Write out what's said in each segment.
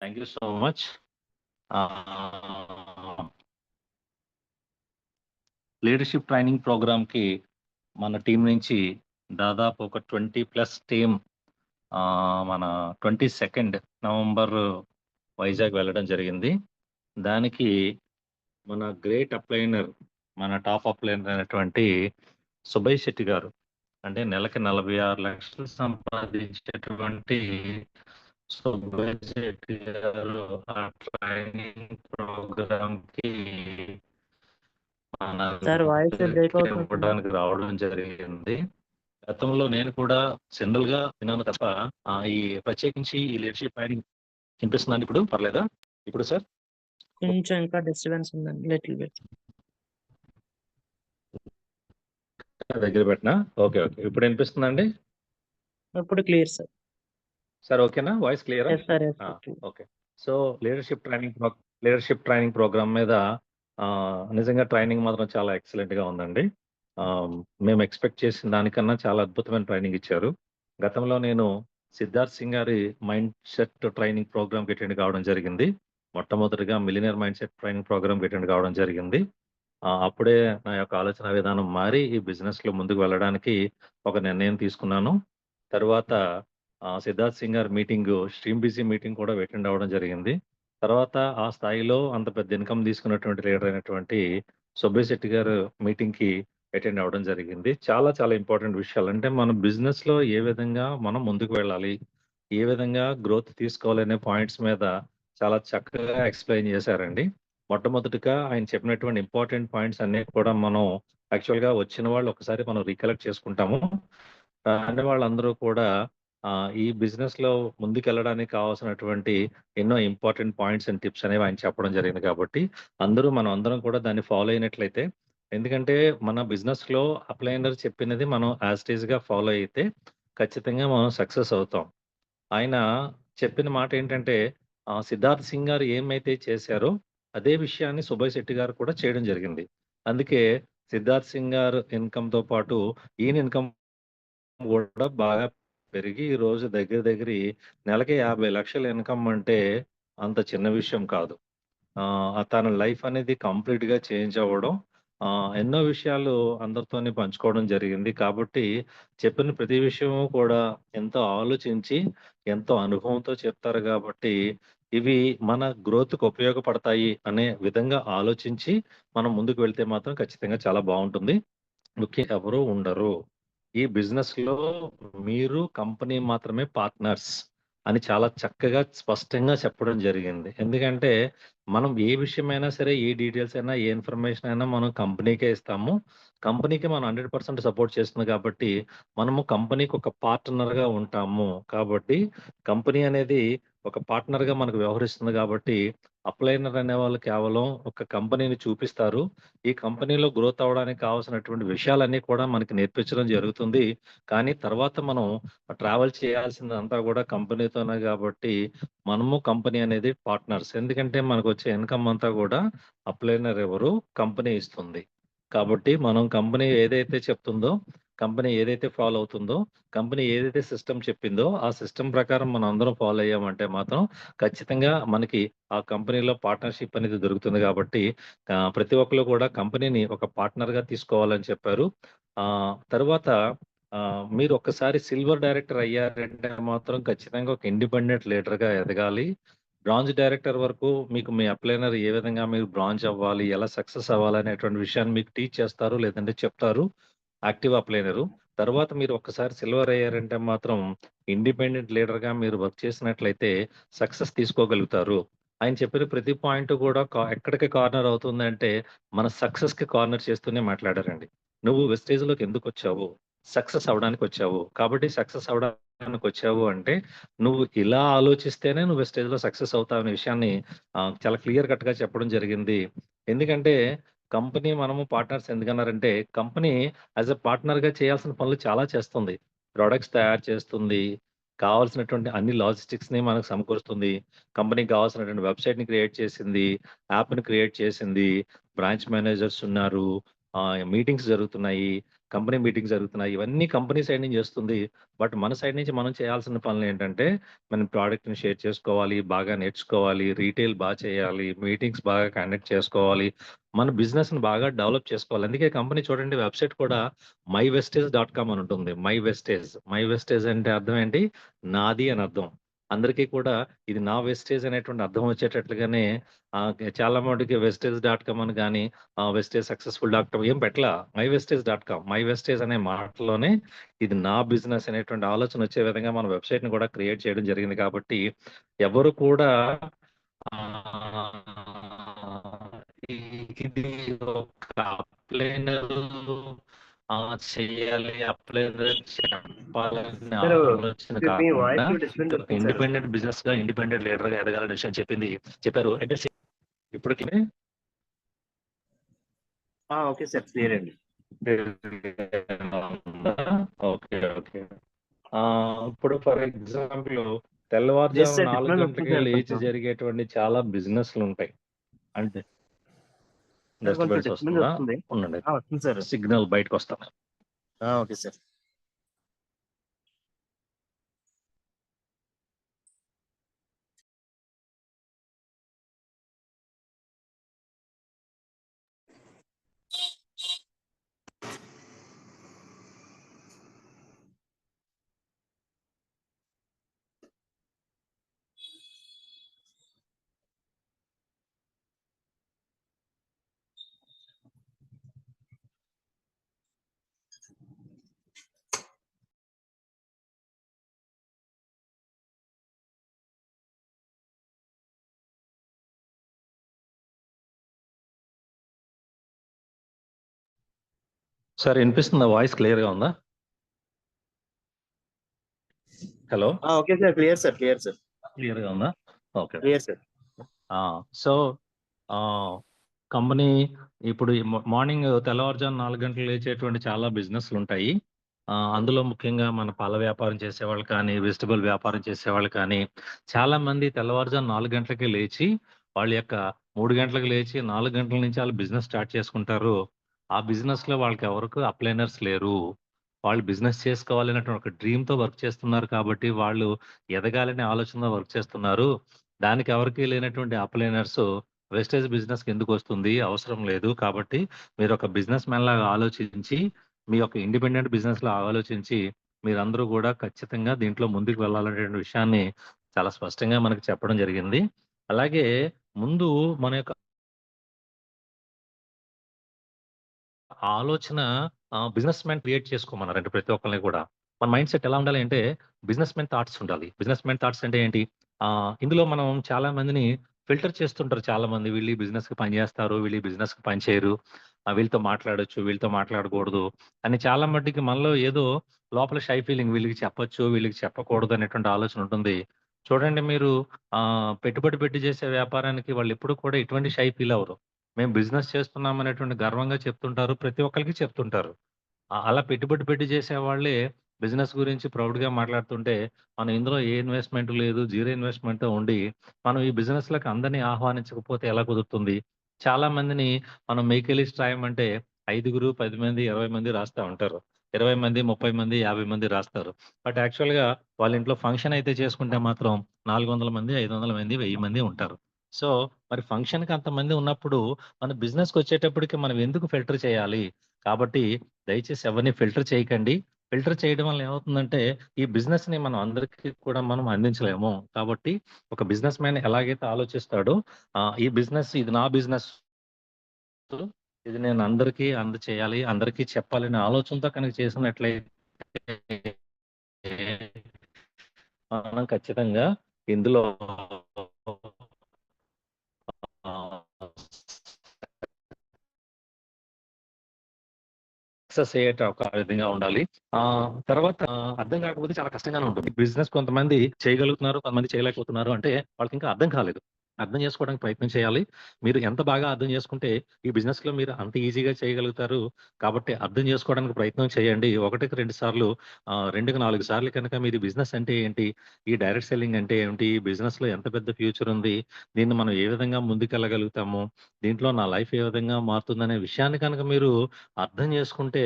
Thank you so much. Leadership training ప్రోగ్రామ్కి మన team నుంచి దాదాపు ఒక 20+ టీం మన 22 నవంబర్ వైజాగ్ వెళ్ళడం జరిగింది. దానికి మన గ్రేట్ అప్లైనర్, మన టాప్ అప్లైనర్ అయినటువంటి సుబ్బయ్య శెట్టి గారు, అంటే నెలకి 46 లక్షలు సంపాదించేటువంటి సుబ్బయ్య శెట్టి గారు ఆ ట్రైనింగ్ ప్రోగ్రామ్కి సార్ వాయిస్ బ్రేక్ అవుతుంది. ఇవ్వడానికి రావడం జరిగింది. గతంలో నేను కూడా జనరల్ గా విన్నాను తప్ప ఈ ప్రత్యేకించి ఈ లీడర్షిప్ ట్రైనింగ్ వినిపిస్తుందండి. ఇప్పుడు పర్లేదా? ఇప్పుడు సార్ కొంచెం ఇంకా డిస్టర్బెన్స్ ఉందండి, లిటిల్ బిట్. దగ్గర పెట్టినా? ఓకే ఓకే, ఇప్పుడు వినిపిస్తుందండి. ఇప్పుడు క్లియర్ సార్. సార్ ఓకేనా? వాయిస్ క్లియరా? Yes sir, yes. Okay. So leadership training programme మీద నిజంగా ట్రైనింగ్ మాత్రం చాలా ఎక్సలెంట్ గా ఉందండి. మేము ఎక్స్పెక్ట్ చేసిన దానికన్నా చాలా అద్భుతమైన ట్రైనింగ్ ఇచ్చారు. గతంలో నేను సిద్ధార్థ్ సింగ్ గారి mindset training program attend కావడం జరిగింది. మొట్టమొదటిగా millionaire mindset training program attend కావడం జరిగింది. అప్పుడే నా యొక్క ఆలోచన విధానం మారి ఈ బిజినెస్ లో ముందుకు వెళ్ళడానికి ఒక నిర్ణయం తీసుకున్నాను. తర్వాత సిద్ధార్థ్ సింగ్ గారి మీటింగ్, స్ట్రీమ్ బిజీ మీటింగ్ కూడా అటెండ్ అవ్వడం జరిగింది. తర్వాత ఆ స్థాయిలో అంత పెద్ద ఇన్కమ్ తీసుకున్నటువంటి లీడర్ అయినటువంటి సుబ్బయ్య శెట్టి గారు మీటింగ్ కి అటెండ్ అవ్వడం జరిగింది. చాలా చాలా ఇంపార్టెంట్ విషయాలు, అంటే మన బిజినెస్ లో ఏ విధంగా మనం ముందుకు వెళ్ళాలి, ఏ విధంగా గ్రోత్ తీసుకోవాలనే పాయింట్స్ మీద చాలా చక్కగా ఎక్స్ప్లెయిన్ చేశారండి. మొట్టమొదటిగా ఆయన చెప్పినటువంటి ఇంపార్టెంట్ పాయింట్స్ అన్ని కూడా మనం యాక్చువల్ గా వచ్చిన వాళ్ళు ఒకసారి మనం రీకలెక్ట్ చేసుకుంటాము. రాని వాళ్ళందరూ కూడా ఈ బిజినెస్ లో ముందుకెళ్ళడానికి కావాల్సినటువంటి ఎన్నో ఇంపార్టెంట్ పాయింట్స్ అండ్ టిప్స్ అనేవి ఆయన చెప్పడం జరిగింది. కాబట్టి మనం అందరం కూడా దాన్ని ఫాలో అయినట్లయితే, ఎందుకంటే మన బిజినెస్ లో అప్లైనర్ చెప్పినది మనం యాజ్ ఇట్ ఈజ్ గా ఫాలో అయితే ఖచ్చితంగా మనం సక్సెస్ అవుతాం. ఆయన చెప్పిన మాట ఏంటంటే, సిద్ధార్థ్ సింగ్ గారు ఏమైతే చేశారో అదే విషయాన్ని సుబ్బయ్య శెట్టి గారు కూడా చేయడం జరిగింది. అందుకే సిద్ధార్థ్ సింగ్ గారు ఇన్కమ్ తో పాటు ఈయన ఇన్కమ్ కూడా బాగా పెరిగి ఈ రోజు దగ్గర నెలకి 50 లక్షల ఇన్కమ్ అంటే అంత చిన్న విషయం కాదు. తన లైఫ్ అనేది కంప్లీట్‌గా చేంజ్ అవ్వడం, ఎన్నో విషయాలు అందరితోని పంచుకోవడం జరిగింది. కాబట్టి చెప్పిన ప్రతి విషయము కూడా ఎంతో ఆలోచించి, ఎంతో అనుభవంతో చెప్తారు గాబట్టి, ఇవి మన గ్రోత్‌కి ఉపయోగపడతాయి అనే విధంగా ఆలోచించి, మనం ముందుకు వెళ్తే మాత్రం ఖచ్చితంగా చాలా బావుంటుంది. ముఖ్యంగా ఎవరు ఉండరు. ఈ బిజినెస్‌లో మీరు, కంపెనీ మాత్రమే పార్ట్నర్స్ అని చాలా చక్కగా స్పష్టంగా చెప్పడం జరిగింది. ఎందుకంటే మనం ఏ విషయమైనా సరే, ఏ డీటెయిల్స్ అయినా, ఏ ఇన్ఫర్మేషన్ అయినా మనం కంపెనీకే ఇస్తాము. కంపెనీకి మనం 100% సపోర్ట్ చేస్తుంది కాబట్టి, మనము కంపెనీకి ఒక పార్ట్నర్‌గా ఉంటాము. కాబట్టి కంపెనీ అనేది ఒక పార్ట్నర్‌గా మనకు వ్యవహరిస్తుంది కాబట్టి, అప్లైనర్ అనేవాళ్ళు కేవలం ఒక కంపెనీని చూపిస్తారు. ఈ కంపెనీలో గ్రోత్ అవ్వడానికి కావాల్సినటువంటి విషయాలన్నీ కూడా మనకి నేర్పించడం జరుగుతుంది. కానీ తర్వాత మనం ట్రావెల్ చేయాల్సిందంతా కూడా కంపెనీతోనే కాబట్టి, మనము కంపెనీ అనేది పార్ట్నర్స్. ఎందుకంటే మనకొచ్చే ఇన్కమ్ అంతా కూడా అప్లైనర్ ఎవరు? కంపెనీ ఇస్తుంది. కాబట్టి మనం కంపెనీ ఏదైతే చెప్తుందో, కంపెనీ ఏదైతే ఫాలో అవుతుందో, కంపెనీ ఏదైతే సిస్టమ్ చెప్పిందో, ఆ సిస్టమ్ ప్రకారం మనం అందరం ఫాలో అయ్యామంటే మాత్రం ఖచ్చితంగా మనకి ఆ కంపెనీలో పార్ట్నర్‌షిప్ అనేది దొరుకుతుంది కాబట్టి, ప్రతి ఒక్కళ్ళు కూడా కంపెనీని ఒక పార్ట్నర్‌గా తీసుకోవాలని చెప్పారు. తరువాత మీరు ఒక్కసారి సిల్వర్ డైరెక్టర్ అయ్యారంటే మాత్రం ఖచ్చితంగా ఒక ఇండిపెండెంట్ లీడర్‌గా ఎదగాలి. బ్రాంజ్ డైరెక్టర్ వరకు మీకు మీ అప్లైనర్ ఏ విధంగా మీరు బ్రాంజ్ అవ్వాలి, ఎలా సక్సెస్ అవ్వాలనేటువంటి విషయాన్ని మీకు టీచ్ చేస్తారు, లేదంటే చెప్తారు యాక్టివ్ అప్లైనరు. తర్వాత మీరు ఒక్కసారి సిల్వర్ అయ్యారంటే మాత్రం ఇండిపెండెంట్ లీడర్‌గా మీరు వర్క్ చేసినట్లయితే సక్సెస్ తీసుకోగలుగుతారు. ఆయన చెప్పిన ప్రతి పాయింట్ కూడా ఎక్కడికి కార్నర్ అవుతుందంటే, మన సక్సెస్‌కి కార్నర్ చేస్తూనే మాట్లాడారండి. నువ్వు వెస్టేజ్‌లోకి ఎందుకొచ్చావు? సక్సెస్ అవ్వడానికొచ్చావు. కాబట్టి సక్సెస్ అవ్వడానికొచ్చావు అంటే, నువ్వు ఇలా ఆలోచిస్తేనే నువ్వు వెస్టేజ్‌లో సక్సెస్ అవుతావనే విషయాన్ని చాలా క్లియర్ కట్‌గా చెప్పడం జరిగింది. ఎందుకంటే కంపెనీ మనము పార్ట్నర్స్ ఎందుకన్నారంటే, కంపెనీ యాస్ ఎ పార్ట్నర్‌గా చేయాల్సిన పనులు చాలా చేస్తుంది. ప్రొడక్ట్స్ తయారు చేస్తుంది. కావాల్సినటువంటి అన్ని లాజిస్టిక్స్‌ని మనకు సమకూరుస్తుంది. కంపెనీకి కావాల్సినటువంటి వెబ్‌సైట్‌ని క్రియేట్ చేసింది. యాప్‌ని క్రియేట్ చేసింది. బ్రాంచ్ మేనేజర్స్ ఉన్నారు. మీటింగ్స్ జరుగుతున్నాయి. కంపెనీ మీటింగ్స్ జరుగుతున్నాయి. ఇవన్నీ కంపెనీ సైడ్ నుంచి చేస్తుంది. బట్ మన సైడ్ నుంచి మనం చేయాల్సిన పనులేంటంటే, మన ప్రొడక్ట్‌ని షేర్ చేసుకోవాలి, బాగా నేర్చుకోవాలి, రీటైల్ చేయాలి, మీటింగ్స్ బాగా కండక్ట్ చేసుకోవాలి. మన బిజినెస్‌ని బాగా డెవలప్ చేసుకోవాలి. అందుకే కంపెనీ చూడండి వెబ్‌సైట్ కూడా myvestage.com అని ఉంటుంది. మై వెస్టేజ్ అంటే అర్థం ఏంటి? నాది అని అర్థం. అందరికీ కూడా ఇది నా వెస్టేజ్ అనేటువంటి అర్థం వచ్చేటట్లుగానే చాలా మటుకి వెస్టేజ్.com అని గాని, వెస్టేజ్ సక్సెస్‌ఫుల్.com ఏం పెట్టలా. myvestage.com. మై వెస్టేజ్ అనే మాటలోనే ఇది నా బిజినెస్ అనేటువంటి ఆలోచన వచ్చే విధంగా మన వెబ్‌సైట్‌ని కూడా క్రియేట్ చేయడం జరిగింది కాబట్టి, ఎవరు కూడా ఆహ్, ఇది ఒక అప్లైనర్ చేయాలి, అప్లైనర్ చెప్పాలనే సార్ ఆలోచన మీ కాకుండా, వాయిస్ డిస్టర్బెన్స్ వస్తుంది సార్. ఇండిపెండెంట్ బిజినెస్‌గా, ఇండిపెండెంట్ లీడర్‌గా ఎదగాలనే విషయం చెప్పారు. అయితే ఇప్పటికి ఓకే సార్, క్లియర్ అండి. ఓకే. ఓకే. ఇప్పుడు ఫర్ ఎగ్జాంపుల్ Yes, తెల్లవారుజామున sir. 4 డిస్టర్బెన్స్ గంటలకే వస్తుంది సార్ లేచి కొంచెం. జరిగేటువంటి చాలా బిజినెస్‌లుంటాయి. అంటే సార్ కొంచెం డిస్టర్బెన్స్ డిస్టర్బెన్స్ వస్తుందా? వస్తుంది. ఉండండి. వస్తుంది సార్. సిగ్నల్ బయటకొస్తా. Okay sir. సార్ వినిపిస్తుందా? వాయిస్ క్లియర్‌గా ఉందా? Hello! Okay sir, clear sir, clear sir, క్లియర్‌గా ఉందా? Okay. Clear sir. So, company ఇప్పుడు ఈ మార్నింగ్ తెల్లవారుజామున 4 గంటలకు లేచేటువంటి చాలా బిజినెస్‌లుంటాయి. అందులో ముఖ్యంగా మన పాల వ్యాపారం చేసేవాళ్ళు కానీ, వెజిటబుల్ వ్యాపారం చేసేవాళ్ళు కానీ, చాలామంది తెల్లవారుజామున 4 గంటలకే లేచి, వాళ్ళ యొక్క 3 గంటలకు లేచి 4 గంటల నుంచి ఆళ్ళు బిజినెస్ స్టార్ట్ చేసుకుంటారు. ఆ బిజినెస్‌లో వాళ్ళకెవరికి అప్లైనర్స్ లేరు. వాళ్ళు బిజినెస్ చేసుకోవాలనేటువంటి ఒక డ్రీమ్‌తో వర్క్ చేస్తున్నారు కాబట్టి, వాళ్ళు ఎదగాలనే ఆలోచనతో వర్క్ చేస్తున్నారు. దానికి ఎవరికీ లేనటువంటి అప్లైనర్స్ వెస్టేజ్ బిజినెస్‌కి ఎందుకొస్తుంది? అవసరం లేదు. కాబట్టి మీరొక బిజినెస్ మ్యాన్ లాగా ఆలోచించి, మీ యొక్క ఇండిపెండెంట్ బిజినెస్‌లా ఆలోచించి, మీరందరూ గూడా ఖచ్చితంగా దీంట్లో ముందుకు వెళ్ళాలనేటువంటి విషయాన్ని చాలా స్పష్టంగా మనకు చెప్పడం జరిగింది. అలాగే ముందు మన యొక్క ఆలోచన బిజినెస్ మ్యాన్ క్రియేట్ చేసుకోమన్నారండి ప్రతి ఒక్కళ్ళని కూడా. మన మైండ్ సెట్ ఎలా ఉండాలి అంటే, బిజినెస్ మ్యాన్ థాట్స్ ఉండాలి. బిజినెస్ మ్యాన్ థాట్స్ అంటే ఏంటి? ఇందులో మనం చాలా మందిని ఫిల్టర్ చేస్తుంటారు చాలామంది. వీళ్ళు ఈ బిజినెస్‌కి పని చేస్తారు, వీళ్ళు ఈ బిజినెస్‌కి పని చేయరు. వీళ్ళతో మాట్లాడొచ్చు, వీళ్ళతో మాట్లాడకూడదు అని చాలా మట్టికి మనలో ఏదో లోపల షై ఫీలింగ్ వీళ్ళకి చెప్పొచ్చు, వీళ్ళకి చెప్పకూడదు అనేటువంటి ఆలోచన ఉంటుంది. చూడండి మీరు పెట్టుబడి పెట్టి చేసే వ్యాపారానికి వాళ్ళెప్పుడు కూడా ఎటువంటి షై ఫీల్ అవ్వరు. మేము బిజినెస్ చేస్తున్నాం అనేటువంటి గర్వంగా చెప్తుంటారు. ప్రతి ఒక్కళ్ళకి చెప్తుంటారు. అలా పెట్టుబడి పెట్టి చేసేవాళ్ళే బిజినెస్ గురించి ప్రౌడ్‌గా మాట్లాడుతుంటే, మనం ఇందులో ఏ ఇన్వెస్ట్‌మెంట్ లేదు. జీరో ఇన్వెస్ట్‌మెంట్‌తో ఉండి, మనం ఈ బిజినెస్‌లకి అందరిని ఆహ్వానించకపోతే ఎలా కుదురుతుంది? చాలా మందిని మనం మేక్ ఎ లిస్ట్ రాయమంటే 5గురు, 10 మంది, 20 మంది రాస్తా ఉంటారు. 20 మంది, 30 మంది, 50 మంది రాస్తారు. బట్ యాక్చువల్‌గా వాళ్ళ ఇంట్లో ఫంక్షన్ అయితే చేసుకుంటే మాత్రం 400 మంది, 500 మంది, 1000 మంది ఉంటారు. సో, మరి ఫంక్షన్‌కి అంతమంది ఉన్నప్పుడు మన బిజినెస్‌కొచ్చేటప్పటికి మనం ఎందుకు ఫిల్టర్ చేయాలి? కాబట్టి దయచేసి ఎవరిని ఫిల్టర్ చేయకండి. ఫిల్టర్ చేయడం వల్ల ఏమవుతుందంటే, ఈ బిజినెస్‌ని మనం అందరికీ కూడా మనం అందించలేము. కాబట్టి ఒక బిజినెస్ మ్యాన్ ఎలాగైతే ఆలోచిస్తాడో, ఈ బిజినెస్ ఇది నా బిజినెస్. ఇది నేను అందరికీ అందచేయాలి, అందరికీ చెప్పాలనే ఆలోచనతో కనుక చేసినట్లయితే మనం ఖచ్చితంగా ఇందులో ఆహ్ సక్సెస్ అయ్యేట ఒక విధంగా ఉండాలి. తర్వాత అర్థం కాకపోతే చాలా కష్టంగానే ఉంటుంది. బిజినెస్ కొంతమంది చేయగలుగుతున్నారు, కొంతమంది చేయలేకపోతున్నారు అంటే వాళ్ళకింకా అర్థం కాలేదు. అర్థం చేసుకోవడానికి ప్రయత్నం చేయాలి. మీరు ఎంత బాగా అర్థం చేసుకుంటే ఈ బిజినెస్‌లో మీరు అంత ఈజీగా చేయగలుగుతారు. కాబట్టి అర్థం చేసుకోవడానికి ప్రయత్నం చేయండి. ఒకటికి 2 సార్లు 2కి 4 సార్లు కనుక మీరు బిజినెస్ అంటే ఏంటి? ఈ డైరెక్ట్ సెల్లింగ్ అంటే ఏమిటి? ఈ బిజినెస్‌లో ఎంత పెద్ద ఫ్యూచర్ ఉంది? దీన్ని మనం ఏ విధంగా ముందుకెళ్ళగలుగుతాము? దీంట్లో నా లైఫ్ ఏ విధంగా మారుతుందనే విషయాన్ని కనుక మీరు అర్థం చేసుకుంటే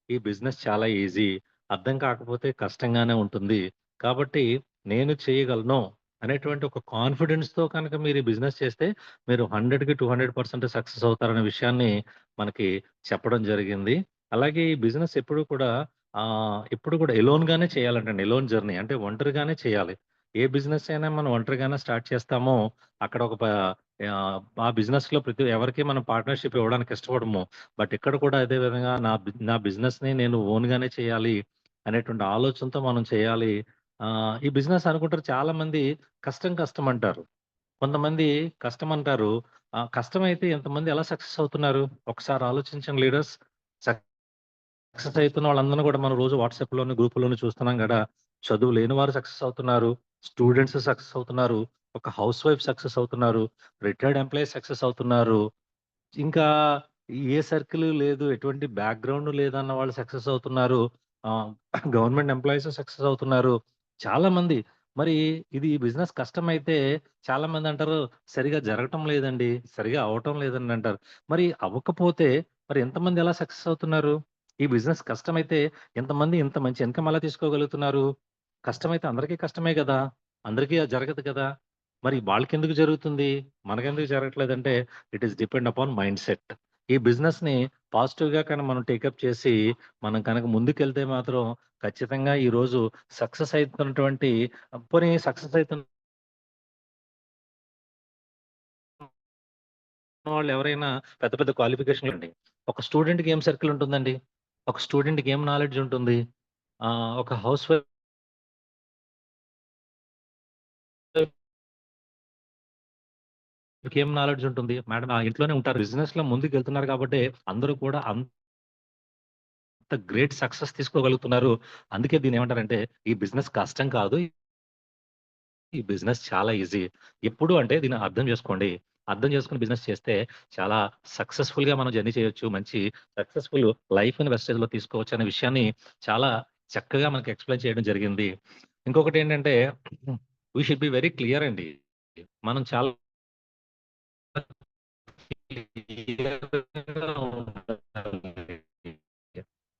ఈ బిజినెస్ చాలా ఈజీ. అర్థం కాకపోతే కష్టంగానే ఉంటుంది. కాబట్టి నేను చేయగలను అనేటువంటి ఒక కాన్ఫిడెన్స్‌తో కనుక మీరు ఈ బిజినెస్ చేస్తే మీరు 100కి 200% సక్సెస్ అవుతారనే విషయాన్ని మనకి చెప్పడం జరిగింది. అలాగే ఈ బిజినెస్ ఎప్పుడు కూడా ఎలోన్‌గానే చేయాలంటండి. ఎలోన్ జర్నీ అంటే ఒంటరిగానే చేయాలి. ఏ బిజినెస్ అయినా మనం ఒంటరిగానే స్టార్ట్ చేస్తామో అక్కడ ఆ బిజినెస్‌లో ఎవరికీ మనం పార్ట్నర్‌షిప్ ఇవ్వడానికి ఇష్టపడము. బట్ ఇక్కడ కూడా అదే విధంగా నా బిజినెస్‌ని నేను ఓన్‌గానే చేయాలి అనేటువంటి ఆలోచనతో మనం చేయాలి. ఈ బిజినెస్ అనుకుంటారు చాలామంది కష్టం, కష్టం అంటారు. కొంతమంది కష్టం అంటారు. కష్టమైతే ఎంతమంది ఎలా సక్సెస్ అవుతున్నారు? ఒకసారి ఆలోచించండి లీడర్స్. సక్సెస్ అయితున్న వాళ్ళందరిని కూడా మనం రోజు వాట్సాప్‌లోని, గ్రూపుల్లోని చూస్తున్నాం గదా! చదువు లేని వారు సక్సెస్ అవుతున్నారు. స్టూడెంట్స్ సక్సెస్ అవుతున్నారు. ఒక హౌస్ వైఫ్ సక్సెస్ అవుతున్నారు. రిటైర్డ్ ఎంప్లాయీస్ సక్సెస్ అవుతున్నారు. ఇంకా ఏ సర్కిల్ లేదు, ఎటువంటి బ్యాక్‌గ్రౌండ్ లేదన్న వాళ్ళు సక్సెస్ అవుతున్నారు. ఆహ్, గవర్నమెంట్ ఎంప్లాయీస్ సక్సెస్ అవుతున్నారు. చాలామంది మరి ఇది బిజినెస్ కష్టమైతే చాలామంది అంటారు, "సరిగ్గా జరగటం లేదండి. సరిగ్గా అవ్వటం లేదండి" అంటారు. మరి అవ్వకపోతే మరి ఎంతమంది ఎలా సక్సెస్ అవుతున్నారు? ఈ బిజినెస్ కష్టమైతే ఎంతమంది ఇంత మంచి ఇన్‌కమ్ ఎలా తీసుకోగలుగుతున్నారు? కష్టమైతే అందరికీ కష్టమే గదా! అందరికీ అది జరగదు కదా! మరి వాళ్ళకెందుకు జరుగుతుంది? మనకెందుకు జరగట్లేదంటే it is depend upon mindset. ఈ బిజినెస్‌ని పాజిటివ్‌గా మనం టేకప్ చేసి, మనం కనుక ముందుకెళ్తే మాత్రం ఖచ్చితంగా ఈరోజు సక్సెస్ అయితున్నటువంటి పోనీ సక్సెస్ అయితున్న వాళ్ళు ఎవరైనా పెద్ద పెద్ద క్వాలిఫికేషన్‌లండి. ఒక స్టూడెంట్‌కి ఏం సర్కిల్ ఉంటుందండి? ఒక స్టూడెంట్‌కి ఏం నాలెడ్జ్ ఉంటుంది? ఒక హౌస్ వైఫ్‌కి ఏం నాలెడ్జ్ ఉంటుంది? మేడం ఆ ఇంట్లోనే ఉంటారు. బిజినెస్‌లో ముందుకెళ్తున్నారు కాబట్టే అందరూ కూడా గ్రేట్ సక్సెస్ తీసుకోగలుగుతున్నారు. అందుకే దీన్నేమంటారంటే, ఈ బిజినెస్ కష్టం కాదు. ఈ బిజినెస్ చాలా ఈజీ. ఎప్పుడు అంటే దీన్ని అర్థం చేసుకోండి. అర్థం చేసుకొని బిజినెస్ చేస్తే చాలా సక్సెస్‌ఫుల్‌గా మనం జర్నీ చేయొచ్చు. మంచి సక్సెస్‌ఫుల్ లైఫ్‌ని వెస్టేజ్‌లో తీసుకోవచ్చు అనే విషయాన్ని చాలా చక్కగా మనకి ఎక్స్‌ప్లెయిన్ చేయడం జరిగింది. ఇంకొకటేంటంటే we should be very clear అండి. మనం చాలా క్లియర్‌గా ఉండాలి.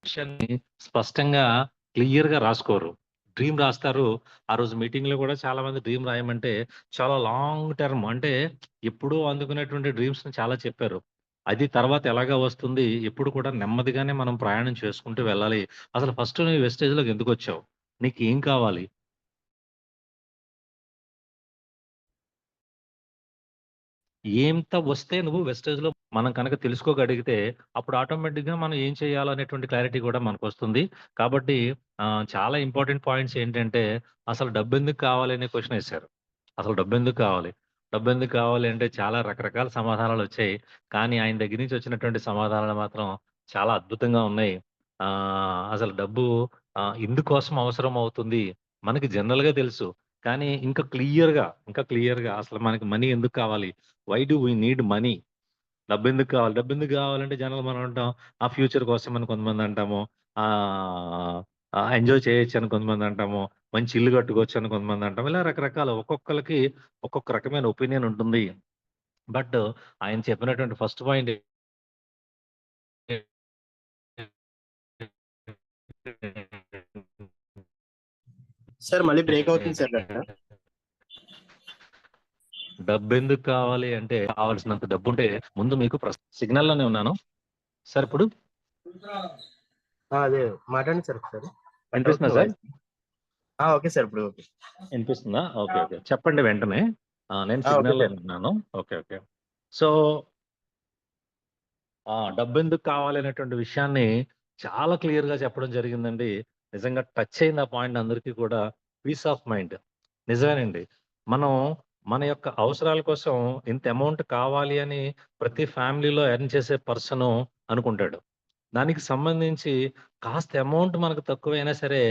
విషయాన్ని స్పష్టంగా, క్లియర్‌గా రాసుకోరు. డ్రీమ్ రాస్తారు. ఆ రోజు మీటింగ్‌లో కూడా చాలామంది డ్రీమ్ రాయమంటే, చాలా లాంగ్ టర్మ్ అంటే ఎప్పుడో అందుకునేటువంటి డ్రీమ్స్‌ని చాలా చెప్పారు. అది తర్వాత ఎలాగా వస్తుంది, ఎప్పుడు కూడా నెమ్మదిగానే మనం ప్రయాణం చేసుకుంటూ వెళ్ళాలి. అసలు ఫస్ట్ నువ్వు వెస్టేజ్‌లోకి ఎందుకొచ్చావు? నీకేం కావాలి? ఎంత వస్తే నువ్వు వెస్టేజ్‌లో మనం కనుక తెలుసుకోగలిగితే, అప్పుడు ఆటోమేటిక్‌గా మనం ఏం చేయాలో అనేటువంటి క్లారిటీ కూడా మనకొస్తుంది. కాబట్టి చాలా ఇంపార్టెంట్ పాయింట్స్ ఏంటంటే, అసలు డబ్బెందుకు కావాలి అనే క్వెషన్ ఎసారు. అసలు డబ్బెందుకు కావాలి? డబ్బెందుకు కావాలి అంటే చాలా రకరకాల సమాధానాలొచ్చాయి. కానీ ఆయన దగ్గర నుంచి వచ్చినటువంటి సమాధానాలు మాత్రం చాలా అద్భుతంగా ఉన్నాయి. అసలు డబ్బు ఎందుకోసం అవసరం అవుతుంది? మనకి జనరల్‌గా తెలుసు. కానీ ఇంకా క్లియర్‌గా అసలు మనకి మనీ ఎందుకు కావాలి? Why do we need money? డబ్బెందుకు కావాలి? డబ్బెందుకు కావాలంటే జనరల్‌గా మనం అంటాం, ఫ్యూచర్ కోసమని కొంతమంది అంటాము. ఆహ్, ఎంజాయ్ చేయొచ్చని కొంతమంది అంటాము. మంచి ఇల్లు కట్టుకోవచ్చని కొంతమంది అంటాం. ఇలా రకరకాల ఒక్కొక్కళ్ళకి ఒక్కొక్క రకమైన ఒపీనియన్ ఉంటుంది. బట్ ఆయన చెప్పినటువంటి ఫస్ట్ పాయింట్ సార్ మళ్ళీ బ్రేక్ అవుతుంది సార్ డేటా. డబ్బెందుకు కావాలి అంటే, కావాల్సినంత డబ్బుంటే ముందు మీకు సిగ్నల్‌లోనే ఉన్నాను. సార్ ఇప్పుడు అదే మాట్లాడండి సార్ ఒకసారి. కట్ వినిపిస్తుందా అవుతుంది సార్? వాయిస్. ఓకే సార్ ఇప్పుడు ఓకే. వినిపిస్తుందా? ఓకే. ఓకే. చెప్పండి వెంటనే. నేను ఓకే సార్. సిగ్నల్‌లోనే ఉన్నాను. ఓకే. ఓకే. సో, డబ్బెందుకు కావాలి అనేటువంటి విషయాన్ని చాలా క్లియర్‌గా చెప్పడం జరిగిందండి. నిజంగా టచ్ అయింది ఆ పాయింట్ అందరికీ కూడా. Peace of mind. నిజమేనండి. మనం మన యొక్క అవసరాల కోసం ఇంత అమౌంట్ కావాలి అని ప్రతి ఫ్యామిలీలో ఎర్న్ చేసే పర్సను అనుకుంటాడు. దానికి సంబంధించి కాస్త అమౌంట్ మనకు తక్కువైనా సరే,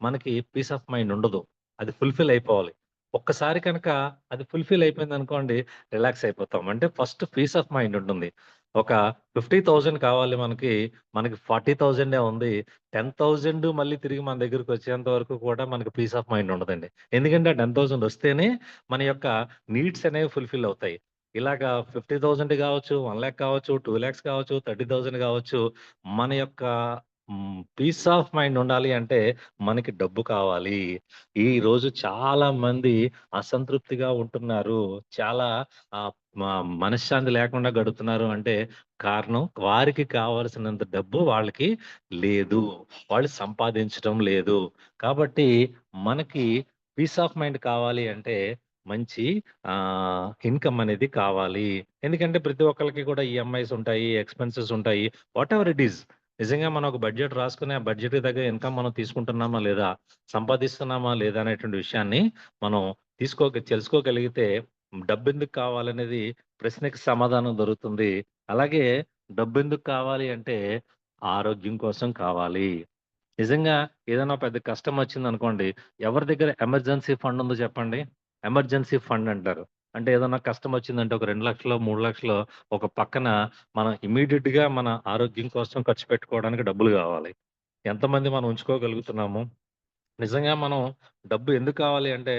మనకి పీస్ ఆఫ్ మైండ్ ఉండదు. అది ఫుల్‌ఫిల్ అయిపోవాలి. ఒక్కసారి కనుక అది ఫుల్‌ఫిల్ అయిపోయిందనుకోండి, రిలాక్స్ అయిపోతాం. అంటే ఫస్ట్ పీస్ ఆఫ్ మైండ్ ఉంటుంది. ఒక 50,000 కావాలి మనకి, మనకి 40,000 ఉంది. 10,000 మళ్ళీ తిరిగి మన దగ్గరికొచ్చేంత వరకు కూడా మనకి పీస్ ఆఫ్ మైండ్ ఉండదండి. ఎందుకంటే ఆ 10,000 వస్తేనే మన యొక్క నీడ్స్ అనేవి ఫుల్‌ఫిల్ అవుతాయి. ఇలాగా 50,000 కావచ్చు, 1,00,000 కావచ్చు, 2,00,000 కావచ్చు, 30,000 కావచ్చు. మన యొక్క పీస్ ఆఫ్ మైండ్ ఉండాలి అంటే మనకి డబ్బు కావాలి. ఈ రోజు చాలా మంది అసంతృప్తిగా ఉంటున్నారు. చాలా ఆహ్, మ మనశ్శాంతి లేకుండా గడుపుతున్నారు అంటే కారణం వారికి కావాల్సినంత డబ్బు వాళ్ళకి లేదు. వాళ్ళు సంపాదించటం లేదు. కాబట్టి మనకి పీస్ ఆఫ్ మైండ్ కావాలి అంటే మంచి ఇన్‌కమ్ అనేది కావాలి. ఎందుకంటే ప్రతి ఒక్కళ్ళకి కూడా ఈఎంఐస్ ఉంటాయి, ఎక్స్‌పెన్సెస్ ఉంటాయి. Whatever it is. నిజంగా మనం ఒక బడ్జెట్ రాసుకొని, ఆ బడ్జెట్‌కి తగ్గ ఇన్‌కమ్ మనం తీసుకుంటున్నామా లేదా? సంపాదిస్తున్నామా లేదా? అనేటువంటి విషయాన్ని మనం తెలుసుకోగలిగితే డబ్బెందుకు కావాలనేది ప్రశ్నకి సమాధానం దొరుకుతుంది. అలాగే డబ్బెందుకు కావాలి అంటే ఆరోగ్యం కోసం కావాలి. నిజంగా ఏదైనా పెద్ద కష్టం వచ్చిందనుకోండి, ఎవరి దగ్గర ఎమర్జెన్సీ ఫండ్ ఉందో చెప్పండి? ఎమర్జెన్సీ ఫండ్ అంటారు. అంటే ఏదన్నా కష్టం వచ్చిందంటే ఒక 2,00,000 3,00,000 ఒక పక్కన మనం ఇమ్మీడియేట్‌గా మన ఆరోగ్యం కోసం ఖర్చు పెట్టుకోవడానికి డబ్బులు గావాలి. ఎంతమంది మనం ఉంచుకోగలుగుతున్నాము? నిజంగా మనం డబ్బు ఎందుకు కావాలి అంటే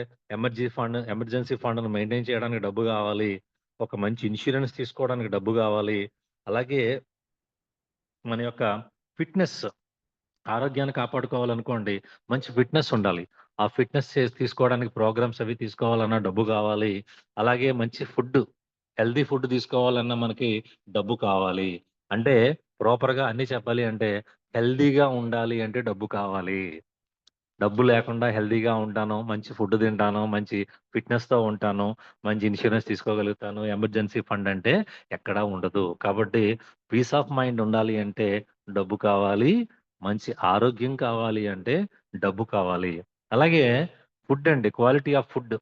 ఎమర్జెన్సీ ఫండ్‌ను మెయింటైన్ చేయడానికి డబ్బు గావాలి. ఒక మంచి ఇన్స్యూరెన్స్ తీసుకోవడానికి డబ్బు గావాలి. అలాగే మన యొక్క ఫిట్‌నెస్ ఆరోగ్యాన్ని కాపాడుకోవాలనుకోండి, మంచి ఫిట్‌నెస్ ఉండాలి. ఆ ఫిట్‌నెస్ తీసుకోవడానికి ప్రోగ్రామ్స్ అవి తీసుకోవాలన్నా డబ్బు కావాలి. అలాగే మంచి హెల్తీ ఫుడ్ తీసుకోవాలన్నా మనకి డబ్బు కావాలి. అంటే ప్రాపర్‌గా అన్నీ చెప్పాలి అంటే హెల్తీగా ఉండాలి అంటే డబ్బు కావాలి. డబ్బు లేకుండా హెల్తీగా ఉంటాను, మంచి ఫుడ్ తింటాను, మంచి ఫిట్‌నెస్‌తో ఉంటాను, మంచి ఇన్స్యూరెన్స్ తీసుకోగలుగుతాను. ఎమర్జెన్సీ ఫండ్ అంటే ఎక్కడా ఉండదు. కాబట్టి పీస్ ఆఫ్ మైండ్ ఉండాలి అంటే డబ్బు కావాలి. మంచి ఆరోగ్యం కావాలి అంటే డబ్బు కావాలి. అలాగే ఫుడ్ అండి. Quality of food.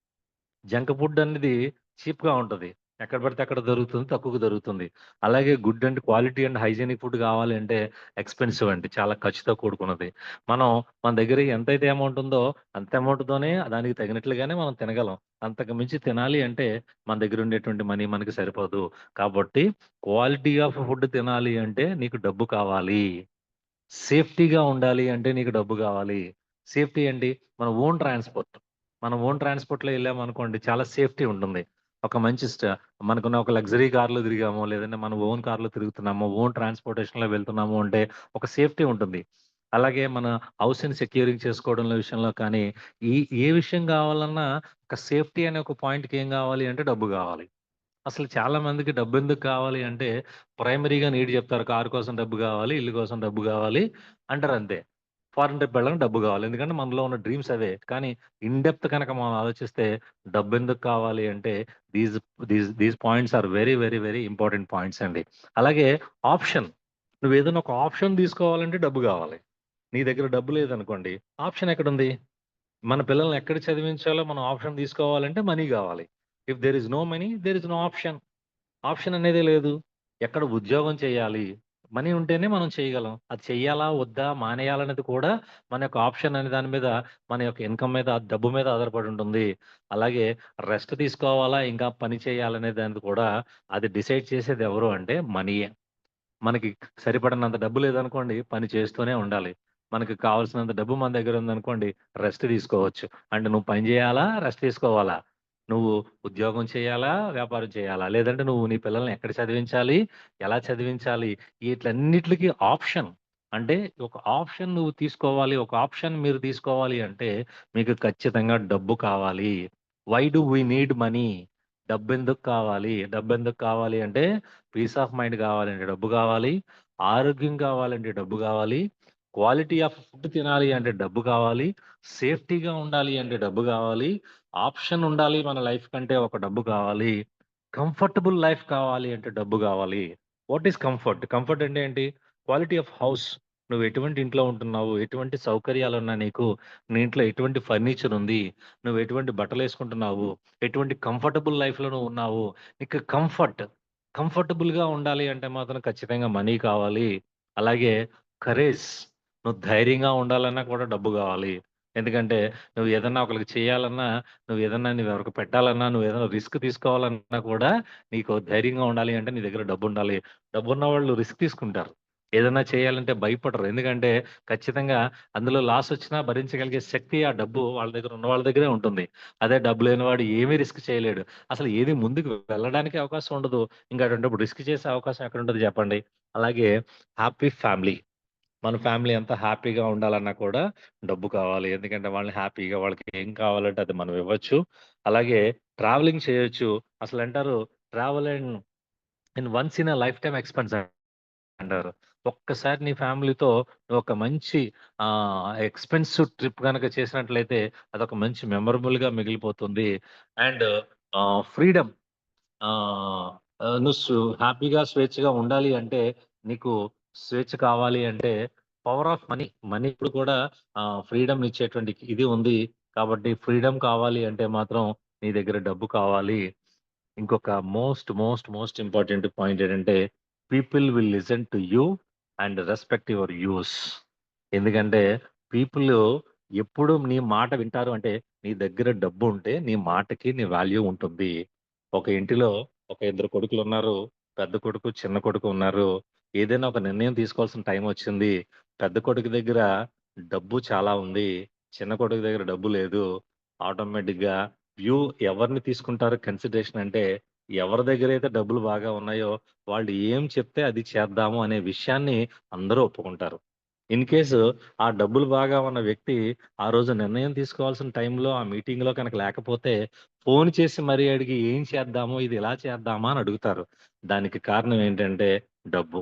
Junk food అనేది చీప్‌గా ఉంటది. ఎక్కడ పడితే అక్కడ దొరుకుతుంది. తక్కువకు దొరుకుతుంది. అలాగే good and quality and hygienic food కావాలి అంటే ఎక్స్‌పెన్సివ్ అండి. చాలా ఖర్చుతో కూడుకున్నది. మనం మన దగ్గర ఎంతైతే అమౌంట్ ఉందో అంత అమౌంట్‌తోనే దానికి తగినట్లుగానే మనం తినగలం. అంతకు మించి తినాలి అంటే మన దగ్గర ఉండేటువంటి మనీ మనకి సరిపోదు. కాబట్టి క్వాలిటీ ఆఫ్ ఫుడ్ తినాలి అంటే నీకు డబ్బు కావాలి. సేఫ్టీగా ఉండాలి అంటే నీకు డబ్బు గావాలి. సేఫ్టీ ఏంటి? మన ఓన్ ట్రాన్స్‌పోర్ట్. మనం ఓన్ ట్రాన్స్‌పోర్ట్‌లో ఎళ్ళామనుకోండి చాలా సేఫ్టీ ఉంటుంది. ఒక మంచి మనకున్న ఒక లగ్జరీ కార్‌లో తిరిగామో, లేదంటే మన ఓన్ కార్‌లో తిరుగుతున్నామో, ఓన్ ట్రాన్స్‌పోర్టేషన్‌లో వెళ్తున్నాము అంటే ఒక సేఫ్టీ ఉంటుంది. అలాగే మన హౌస్‌ని సెక్యూరింగ్ చేసుకోవడంలో విషయంలో కానీ, ఈ ఏ విషయం గావాలన్నా ఒక సేఫ్టీ అనే ఒక పాయింట్‌కి ఏం గావాలి అంటే డబ్బు గావాలి. అసలు చాలా మందికి డబ్బెందుకు కావాలి అంటే, ప్రైమరీగా నీడ్ చెప్తారు. కారు కోసం డబ్బు గావాలి, ఇల్లు కోసం డబ్బు గావాలి అంటారంతే. ఫారెన్ ట్రిప్ వెళ్ళడానికి డబ్బు గావాలి. ఎందుకంటే మనలో ఉన్న డ్రీమ్స్ అవే. కానీ ఇన్ డెప్త్ కనుక మనం ఆలోచిస్తే డబ్బెందుకు కావాలి అంటే these these points are very, very, very important points అండి. అలాగే ఆప్షన్. నువ్వేదైనా ఒక ఆప్షన్ తీసుకోవాలంటే డబ్బు గావాలి. నీ దగ్గర డబ్బు లేదనుకోండి, ఆప్షన్ ఎక్కడుంది? మన పిల్లల్ని ఎక్కడ చదివించాలో మనం ఆప్షన్ తీసుకోవాలంటే మనీ గావాలి. If there is no money, there is no option. Option అనేదే లేదు. ఎక్కడ ఉద్యోగం చేయాలి? మనీ ఉంటేనే మనం చేయగలం. అది చెయ్యాలా? వద్దా? మానేయాలనేది కూడా మన యొక్క ఆప్షన్ అనే దాని మీద, మన యొక్క ఇన్‌కమ్ మీద, డబ్బు మీద ఆధారపడి ఉంటుంది. అలాగే రెస్ట్ తీసుకోవాలా? ఇంకా పని చేయాలనే దానిది కూడా అది డిసైడ్ చేసేది ఎవరు అంటే మనీయే. మనకి సరిపడనంత డబ్బు లేదనుకోండి, పని చేస్తూనే ఉండాలి. మనకి కావాల్సినంత డబ్బు మన దగ్గర ఉందనుకోండి, రెస్ట్ తీసుకోవచ్చు. అంటే నువ్వు పని జేయాలా? రెస్ట్ తీసుకోవాలా? నువ్వు ఉద్యోగం చేయాలా? వ్యాపారం చేయాలా? లేదంటే నువ్వు నీ పిల్లల్ని ఎక్కడ చదివించాలి? ఎలా చదివించాలి? ఈట్లన్నిట్లికి ఆప్షన్. అంటే ఒక ఆప్షన్ నువ్వు తీసుకోవాలి. ఒక ఆప్షన్ మీరు తీసుకోవాలి అంటే మీకు ఖచ్చితంగా డబ్బు కావాలి. Why do we need money? డబ్బెందుకు కావాలి? డబ్బెందుకు కావాలి అంటే పీస్ ఆఫ్ మైండ్ కావాలంటే డబ్బు కావాలి. ఆరోగ్యం కావాలంటే డబ్బు కావాలి. క్వాలిటీ ఆఫ్ ఫుడ్ తినాలి అంటే డబ్బు కావాలి. సేఫ్టీగా ఉండాలి అంటే డబ్బు కావాలి. ఆప్షన్ ఉండాలి మన లైఫ్ కంటే ఒక డబ్బు కావాలి. కంఫర్టబుల్ లైఫ్ కావాలి అంటే డబ్బు కావాలి. What is comfort? కంఫర్ట్ అంటే ఏంటి? Quality of house. నువ్వు ఎటువంటి ఇంట్లో ఉంటున్నావు? ఎటువంటి సౌకర్యాలున్నాయి నీకు? నీ ఇంట్లో ఎటువంటి ఫర్నిచర్ ఉంది? నువ్వు ఎటువంటి బట్టలేసుకుంటున్నావు? ఎటువంటి కంఫర్టబుల్ లైఫ్‌లో నువ్వు ఉన్నావు? నీకు కంఫర్టబుల్‌గా ఉండాలి అంటే మాత్రం ఖచ్చితంగా మనీ కావాలి. అలాగే కరేజ్. నువ్వు ధైర్యంగా ఉండాలన్నా కూడా డబ్బు గావాలి. ఎందుకంటే నువ్వు ఏదన్నా ఒకళ్ళకి చేయాలన్నా, నువ్వెవరికి పెట్టాలన్నా, నువ్వేదైనా రిస్క్ తీసుకోవాలన్నా కూడా నీకు ధైర్యంగా ఉండాలి అంటే నీ దగ్గర డబ్బుండాలి. డబ్బున్నవాళ్ళు రిస్క్ తీసుకుంటారు. ఏదన్నా చేయాలంటే భయపడరు. ఎందుకంటే ఖచ్చితంగా అందులో లాసొచ్చినా భరించగలిగే శక్తి, ఆ డబ్బు వాళ్ళ దగ్గర ఉన్న వాళ్ళ దగ్గరే ఉంటుంది. అదే డబ్బు లేనివాడు ఏమీ రిస్క్ చేయలేడు. అసలు ఏది ముందుకు వెళ్ళడానికి అవకాశం ఉండదు. ఇంకా అటువంటప్పుడు రిస్క్ చేసే అవకాశం ఎక్కడుంటది చెప్పండి? అలాగే హ్యాపీ ఫ్యామిలీ. మన ఫ్యామిలీ అంతా హ్యాపీగా ఉండాలన్నా కూడా డబ్బు కావాలి. ఎందుకంటే వాళ్ళని హ్యాపీగా వాళ్ళకి ఏం కావాలంటే అది మనం ఇవ్వచ్చు. అలాగే ట్రావెలింగ్ చేయొచ్చు. అసలంటారు travel once in a lifetime expense అంటారు. ఒక్కసారి నీ ఫ్యామిలీతో ఒక మంచి ఎక్స్‌పెన్సివ్ ట్రిప్ గనక చేసినట్లయితే అదొక మంచి మెమరబుల్‌గా మిగిలిపోతుంది. అండ్ ఫ్రీడమ్ ఆహ్, నువ్వు హ్యాపీగా, స్వేచ్ఛగా ఉండాలి అంటే నీకు స్వేచ్ఛ కావాలి అంటే పవర్ ఆఫ్ మనీ. మనీ ఇప్పుడు కూడా ఫ్రీడమ్‌ని ఇచ్చేటువంటి ఇది ఉంది. కాబట్టి ఫ్రీడమ్ కావాలి అంటే మాత్రం నీ దగ్గర డబ్బు కావాలి. ఇంకొక మోస్ట్ ఇంపార్టెంట్ పాయింట్ ఏంటంటే people will listen to you and respect your views. ఎందుకంటే పీపుల్ ఎప్పుడు నీ మాట వింటారు అంటే నీ దగ్గర డబ్బు ఉంటే నీ మాటకి నీ వాల్యూ ఉంటుంది. ఒక ఇంటిలో ఒక ఇద్దరు కొడుకులు ఉన్నారు. పెద్ద కొడుకు, చిన్న కొడుకు ఉన్నారు. ఏదైనా ఒక నిర్ణయం తీసుకోవాల్సిన టైం వచ్చింది. పెద్ద కొడుకు దగ్గర డబ్బు చాలా ఉంది. చిన్న కొడుకు దగ్గర డబ్బు లేదు. ఆటోమేటిక్‌గా వ్యూ ఎవరిని తీసుకుంటారు కన్సిడరేషన్ అంటే ఎవరి దగ్గరైతే డబ్బులు బాగా ఉన్నాయో వాళ్ళు ఏం చెప్తే అది చేద్దాము అనే విషయాన్ని అందరూ ఒప్పుకుంటారు. ఇన్ కేసు ఆ డబ్బులు బాగా ఉన్న వ్యక్తి ఆ రోజు నిర్ణయం తీసుకోవాల్సిన టైంలో ఆ మీటింగ్‌లో కనుక లేకపోతే ఫోన్ చేసి మరీ అడిగి ఏం చేద్దాము? ఇది ఇలా చేద్దామా? అని అడుగుతారు. దానికి కారణం ఏంటంటే డబ్బు.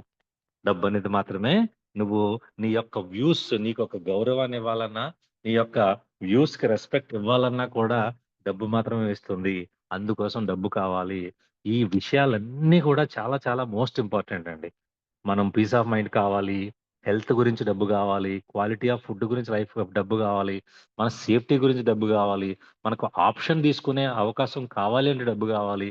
డబ్బనేది మాత్రమే నువ్వు నీ యొక్క వ్యూస్ నీకొక గౌరవాన్ని ఇవ్వాలన్నా, నీ యొక్క వ్యూస్‌కి రెస్పెక్ట్ ఇవ్వాలన్నా కూడా డబ్బు మాత్రమే ఇస్తుంది. అందుకోసం డబ్బు కావాలి. ఈ విషయాలన్నీ కూడా చాలా చాలా మోస్ట్ ఇంపార్టెంట్ అండి. మనం పీస్ ఆఫ్ మైండ్ కావాలి. హెల్త్ గురించి డబ్బు గావాలి. క్వాలిటీ ఆఫ్ ఫుడ్ గురించి డబ్బు గావాలి. మన సేఫ్టీ గురించి డబ్బు గావాలి. మనకు ఆప్షన్ తీసుకునే అవకాశం కావాలి అంటే డబ్బు గావాలి.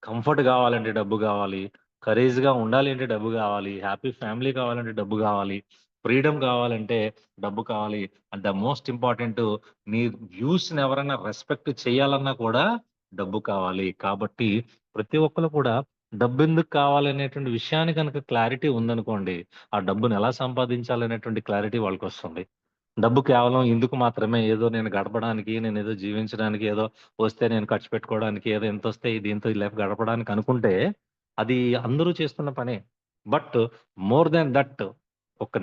కంఫర్ట్ గావాలంటే డబ్బు గావాలి. కరేజ్‌గా ఉండాలి అంటే డబ్బు గావాలి. హ్యాపీ ఫ్యామిలీ కావాలంటే డబ్బు గావాలి. ఫ్రీడమ్ కావాలంటే డబ్బు కావాలి. అండ్ ద మోస్ట్ ఇంపార్టెంట్ నీ వ్యూస్‌ని ఎవరైనా రెస్పెక్ట్ చేయాలన్నా కూడా డబ్బు కావాలి. కాబట్టి ప్రతి ఒక్కళ్ళు కూడా డబ్బెందుకు కావాలనేటువంటి విషయాన్ని గనక క్లారిటీ ఉందనుకోండి, ఆ డబ్బుని ఎలా సంపాదించాలనేటువంటి క్లారిటీ వాళ్ళకొస్తుంది. డబ్బు కేవలం ఇందుకు మాత్రమే ఏదో నేను గడపడానికి, నేనేదో జీవించడానికి, ఏదో వస్తే నేను ఖర్చు పెట్టుకోవడానికి, ఏదో ఇంతొస్తే దీంతో ఈ లైఫ్ గడపడానికి అనుకుంటే, అది అందరూ చేస్తున్న పనే. బట్ మోర్ దాన్ దట్ ఒక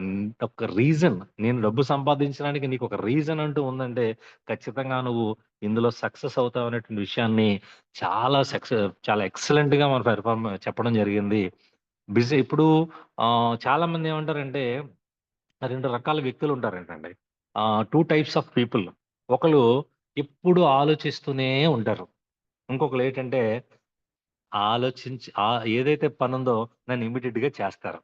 రీజన్ నేను డబ్బు సంపాదించడానికి నీకొక రీజన్ అంటూ ఉందంటే, ఖచ్చితంగా నువ్వు ఇందులో సక్సెస్ అవుతావనేటువంటి విషయాన్ని చాలా ఎక్సలెంట్‌గా మన చెప్పడం జరిగింది. ఇప్పుడు చాలా మంది ఏమంటారంటే 2 రకాల వ్యక్తులుంటారంటండి. 2 టైప్స్ ఆఫ్ పీపుల్. ఒకళ్ళు ఎప్పుడు ఆలోచిస్తూనే ఉంటారు. ఇంకొకళ్ళేంటంటే ఏదైతే పనుందో దాన్ని ఇమ్మీడియేట్‌గా చేస్తారు.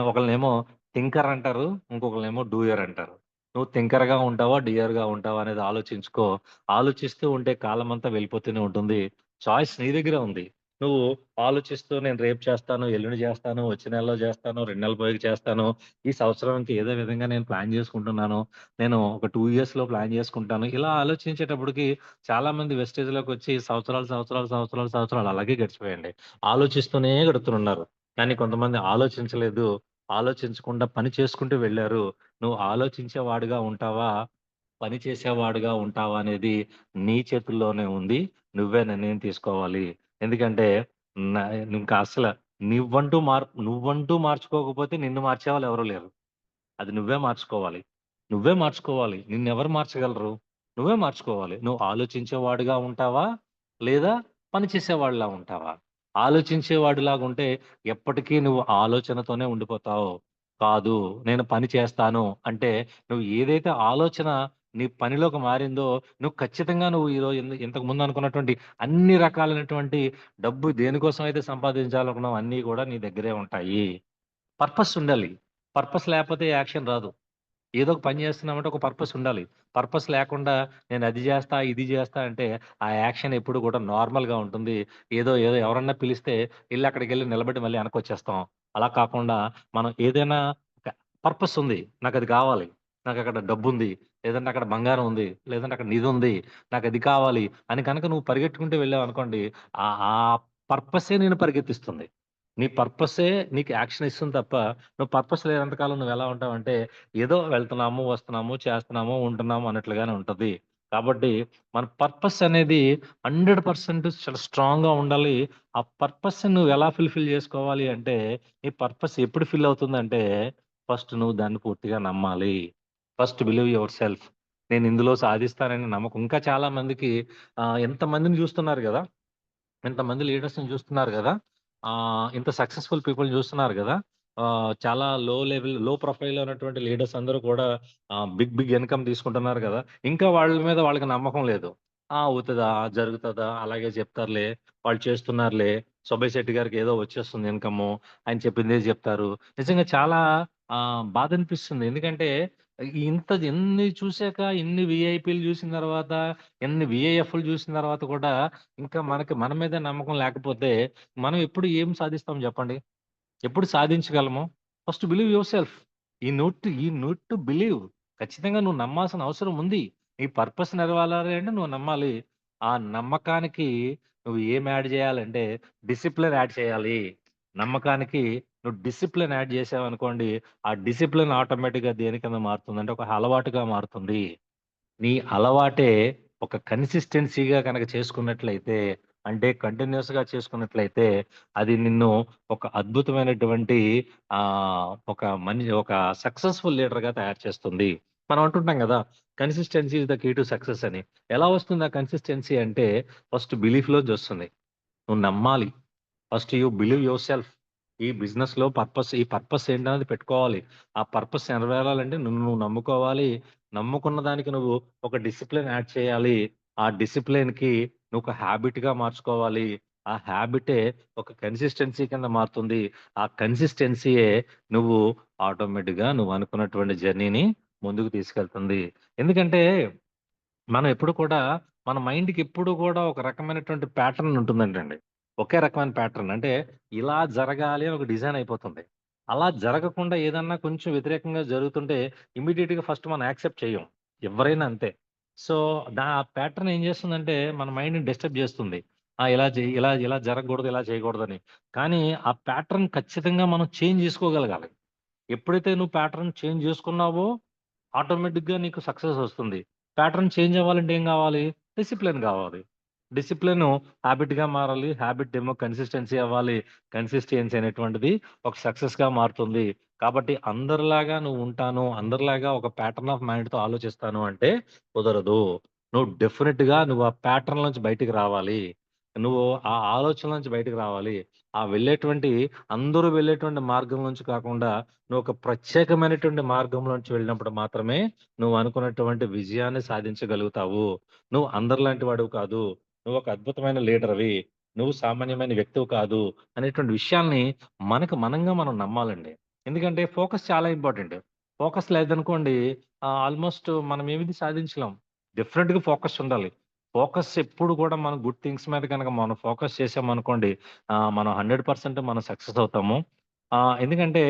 ఒకళ్ళనేమో థింకర్ అంటారు. ఇంకొకళ్ళనేమో డూయర్ అంటారు. నువ్వు థింకర్‌గా ఉంటావా? డూయర్‌గా ఉంటావా? అనేది ఆలోచించుకో. ఆలోచిస్తూ ఉంటే కాలమంతా వెళ్ళిపోతూనే ఉంటుంది. చాయిస్ నీ దగ్గరే ఉంది. నువ్వు ఆలోచిస్తూ నేను రేపు చేస్తాను, ఎల్లుండి చేస్తాను, వచ్చే నెలలో చేస్తాను, 2 నెలలు పోయాక చేస్తాను. ఈ సంవత్సరానికి ఏదో విధంగా నేను ప్లాన్ చేసుకుంటున్నాను. నేను ఒక 2 ఇయర్స్‌లో ప్లాన్ చేసుకుంటాను. ఇలా ఆలోచించేటప్పటికి చాలామంది వెస్టేజ్‌లోకొచ్చి సంవత్సరాలు అలాగే గడిచిపోయాయండి. ఆలోచిస్తూనే గడుపుతున్నారు. కానీ కొంతమంది ఆలోచించలేదు. ఆలోచించకుండా పని చేసుకుంటూ వెళ్లారు. నువ్వు ఆలోచించేవాడిగా ఉంటావా? పని చేసేవాడిగా ఉంటావా? అనేది నీ చేతుల్లోనే ఉంది. నువ్వే నిర్ణయం తీసుకోవాలి. ఎందుకంటే న ఇంకా అసల నువ్వంటూ మార్చుకోకపోతే నిన్ను మార్చేవాళ్ళు ఎవరు లేరు. అది నువ్వే మార్చుకోవాలి. నువ్వే మార్చుకోవాలి. నిన్నెవరు మార్చగలరు? నువ్వే మార్చుకోవాలి. నువ్వు ఆలోచించేవాడిగా ఉంటావా? లేదా పని చేసేవాడిలా ఉంటావా? ఆలోచించేవాడిలాగుంటే ఎప్పటికీ నువ్వు ఆలోచనతోనే ఉండిపోతావు. కాదు నేను పని చేస్తాను అంటే నువ్వు ఏదైతే ఆలోచన నీ పనిలోకి మారిందో నువ్వు ఖచ్చితంగా నువ్వు ఈరోజు ఇంతకు ముందు అనుకున్నటువంటి అన్ని రకాలైనటువంటి డబ్బు దేనికోసం అయితే సంపాదించాలనుకున్నావో అన్నీ కూడా నీ దగ్గరే ఉంటాయి. పర్పస్ ఉండాలి. పర్పస్ లేకపోతే యాక్షన్ రాదు. ఏదో ఒక పని చేస్తున్నామంటే ఒక పర్పస్ ఉండాలి. పర్పస్ లేకుండా నేను అది జేస్తా, ఇది జేస్తా అంటే ఆ యాక్షన్ ఎప్పుడు కూడా నార్మల్‌గా ఉంటుంది. ఏదో ఎవరన్నా పిలిస్తే ఎళ్లి అక్కడికెళ్లి నిలబడి మళ్ళీ ఎనక్కొచ్చేస్తాం. అలా కాకుండా మనం ఏదైనా ఒక పర్పస్ ఉంది. నాకది కావాలి. నాకక్కడ డబ్బుంది. లేదంటే అక్కడ బంగారం ఉంది. లేదంటే అక్కడ నిధుంది. నాకది కావాలి అని కనుక నువ్వు పరిగెట్టుకుంటూ వెళ్ళావనుకోండి ఆ పర్పసే నిన్ను పరిగెత్తిస్తుంది. నీ పర్పసే నీకు యాక్షన్ ఇస్తుంది తప్ప నువ్వు పర్పస్ లేనంత కాలం నువ్వెలా ఉంటావంటే ఏదో వెళ్తున్నాము, వస్తున్నాము, చేస్తున్నాము, ఉంటున్నాము అన్నట్లుగానే ఉంటది. కాబట్టి మన పర్పస్ అనేది 100% చాలా స్ట్రాంగ్‌గా ఉండాలి. ఆ పర్పస్‌ని నువ్వు ఎలా ఫుల్‌ఫిల్ చేసుకోవాలి అంటే, నీ పర్పస్ ఎప్పుడు ఫిల్ అవుతుందంటే, ఫస్ట్ నువ్వు దాన్ని పూర్తిగా నమ్మాలి. First believe your self. నేను ఇందులో సాధిస్తానని నమ్మకం. ఇంకా చాలా మందికి ఎంతమందిని చూస్తున్నారు గదా! ఇంతమంది లీడర్స్‌ని చూస్తున్నారు గదా! ఇంత సక్సెస్‌ఫుల్ పీపుల్‌ని చూస్తున్నారు గదా! చాలా లో ప్రొఫైల్‌లో ఉన్నటువంటి లీడర్స్ అందరూ కూడా బిగ్ ఇన్‌కమ్ తీసుకుంటున్నారు గదా! ఇంకా వాళ్ళ మీద వాళ్ళకి నమ్మకం లేదు. అవుతదా? జరుగుతదా? అలాగే చెప్తారులే. వాళ్ళు చేస్తున్నారులే. సుబ్బయ్య శెట్టి గారికి ఏదో వచ్చేస్తుంది ఇన్‌కము. ఆయన చెప్పిందే చెప్తారు. నిజంగా చాలా బాధనిపిస్తుంది. ఎందుకంటే ఎన్ని చూసాక, ఇన్ని వీఐపీలు చూసిన తర్వాత, ఎన్ని వీఐఎఫ్‌లు చూసిన తర్వాత కూడా ఇంకా మనకి మన మీదే నమ్మకం లేకపోతే, మనం ఎప్పుడు ఏం సాధిస్తాం జెప్పండి? ఎప్పుడు సాధించగలము? First believe yourself. You need to believe. ఖచ్చితంగా నువ్వు నమ్మాల్సిన అవసరం ఉంది. నీ పర్పస్ నెరవేరాలి అంటే నువ్వు నమ్మాలి. ఆ నమ్మకానికి నువ్వు ఏం యాడ్ చేయాలంటే డిసిప్లిన్ యాడ్ చేయాలి. నమ్మకానికి నువ్వు డిసిప్లిన్ యాడ్ చేసావనుకోండి, ఆ డిసిప్లిన్ ఆటోమేటిక్‌గా దేని కింద మారుతుందంటే ఒక అలవాటుగా మారుతుంది. నీ అలవాటే ఒక కన్సిస్టెన్సీగా గనక చేసుకున్నట్లయితే, అంటే కంటిన్యూయస్‌గా చేసుకున్నట్లయితే, అది నిన్ను ఒక అద్భుతమైనటువంటి ఒక సక్సెస్‌ఫుల్ లీడర్‌గా తయారు చేస్తుంది. మనం అంటుంటాం గదా! Consistency is the key to success అని. ఎలా వస్తుంది ఆ కన్సిస్టెన్సీ అంటే, ఫస్ట్ బిలీఫ్‌లోంచొస్తుంది. నువ్వు నమ్మాలి. First you believe your self. ఈ పర్పస్ ఏంటనేది పెట్టుకోవాలి. ఆ పర్పస్ నెరవేరాలంటే నిన్ను నువ్వు నమ్ముకోవాలి. నమ్ముకున్న దానికి నువ్వు ఒక డిసిప్లిన్ యాడ్ చేయాలి. ఆ డిసిప్లిన్‌కి నువ్వు ఒక హాబిట్‌గా మార్చుకోవాలి. ఆ హాబిటే ఒక కన్సిస్టెన్సీ కింద మారుతుంది. ఆ కన్సిస్టెన్సీయే నువ్వు ఆటోమేటిక్‌గా నువ్వు అనుకున్నటువంటి జర్నీని ముందుకు తీసుకెళ్తుంది. ఎందుకంటే మనం ఎప్పుడు కూడా మన మైండ్‌కి ఎప్పుడు కూడా ఒక రకమైనటువంటి ప్యాటర్న్ ఉంటుందంటండి. ఒకే రకమైన ప్యాటర్న్. అంటే ఇలా జరగాలి అని ఒక డిజైన్ అయిపోతుంది. అలా జరగకుండా ఏదన్నా కొంచెం వ్యతిరేకంగా జరుగుతుంటే ఇమ్మీడియేట్‌గా ఫస్ట్ మనం యాక్సెప్ట్ చేయం. ఎవ్వరైనా అంతే. సో, ప్యాటర్న్ ఏం చేస్తుందంటే మన మైండ్‌ని డిస్టర్బ్ చేస్తుంది. ఇలా చెయ్యి, ఇలా ఇలా జరగకూడదు, ఇలా చేయకూడదని. కానీ ఆ ప్యాటర్న్ ఖచ్చితంగా మనం చేంజ్ చేసుకోగలగాలి. ఎప్పుడైతే నువ్వు ప్యాటర్న్ చేంజ్ చేసుకున్నావో, ఆటోమేటిక్‌గా నీకు సక్సెస్ వస్తుంది. ప్యాటర్న్ చేంజ్ అవ్వాలంటే ఏం గావాలి? డిసిప్లిన్ గావాలి. డిసిప్లిను హాబిట్‌గా మారాలి. హాబిట్ ఏమో కన్సిస్టెన్సీ అవ్వాలి. కన్సిస్టెన్సీ అనేటువంటిది ఒక సక్సెస్‌గా మారుతుంది. కాబట్టి అందరిలాగా నువ్వు ఉంటాను, అందరిలాగా ఒక ప్యాటర్న్ ఆఫ్ మైండ్‌తో ఆలోచిస్తాను అంటే కుదరదు. నువ్వు ఆ ప్యాటర్న్ నుంచి బయటికి రావాలి. నువ్వు ఆ ఆలోచన నుంచి బయటికి రావాలి. అందరూ వెళ్ళేటువంటి మార్గం నుంచి కాకుండా నువ్వు ఒక ప్రత్యేకమైనటువంటి మార్గంలోంచి వెళ్ళినప్పుడు మాత్రమే నువ్వు అనుకున్నటువంటి విజయాన్ని సాధించగలుగుతావు. నువ్వు అందరిలాంటి వాడివి కాదు. నువ్వు ఒక అద్భుతమైన లీడర్‌వి. నువ్వు సామాన్యమైన వ్యక్తివి కాదు. అనేటువంటి విషయాల్ని మనం నమ్మాలండి. ఎందుకంటే ఫోకస్ చాలా ఇంపార్టెంట్. ఫోకస్ లేదనుకోండి ఆల్‌మోస్ట్ మనం ఏది సాధించలేం. డెఫినిట్‌గా ఫోకస్ ఉండాలి. ఫోకస్ ఎప్పుడు కూడా మనం గుడ్ థింగ్స్ మీద గనక మనం ఫోకస్ చేసామనుకోండి మనం 100% మనం సక్సెస్ అవుతాము. ఎందుకంటే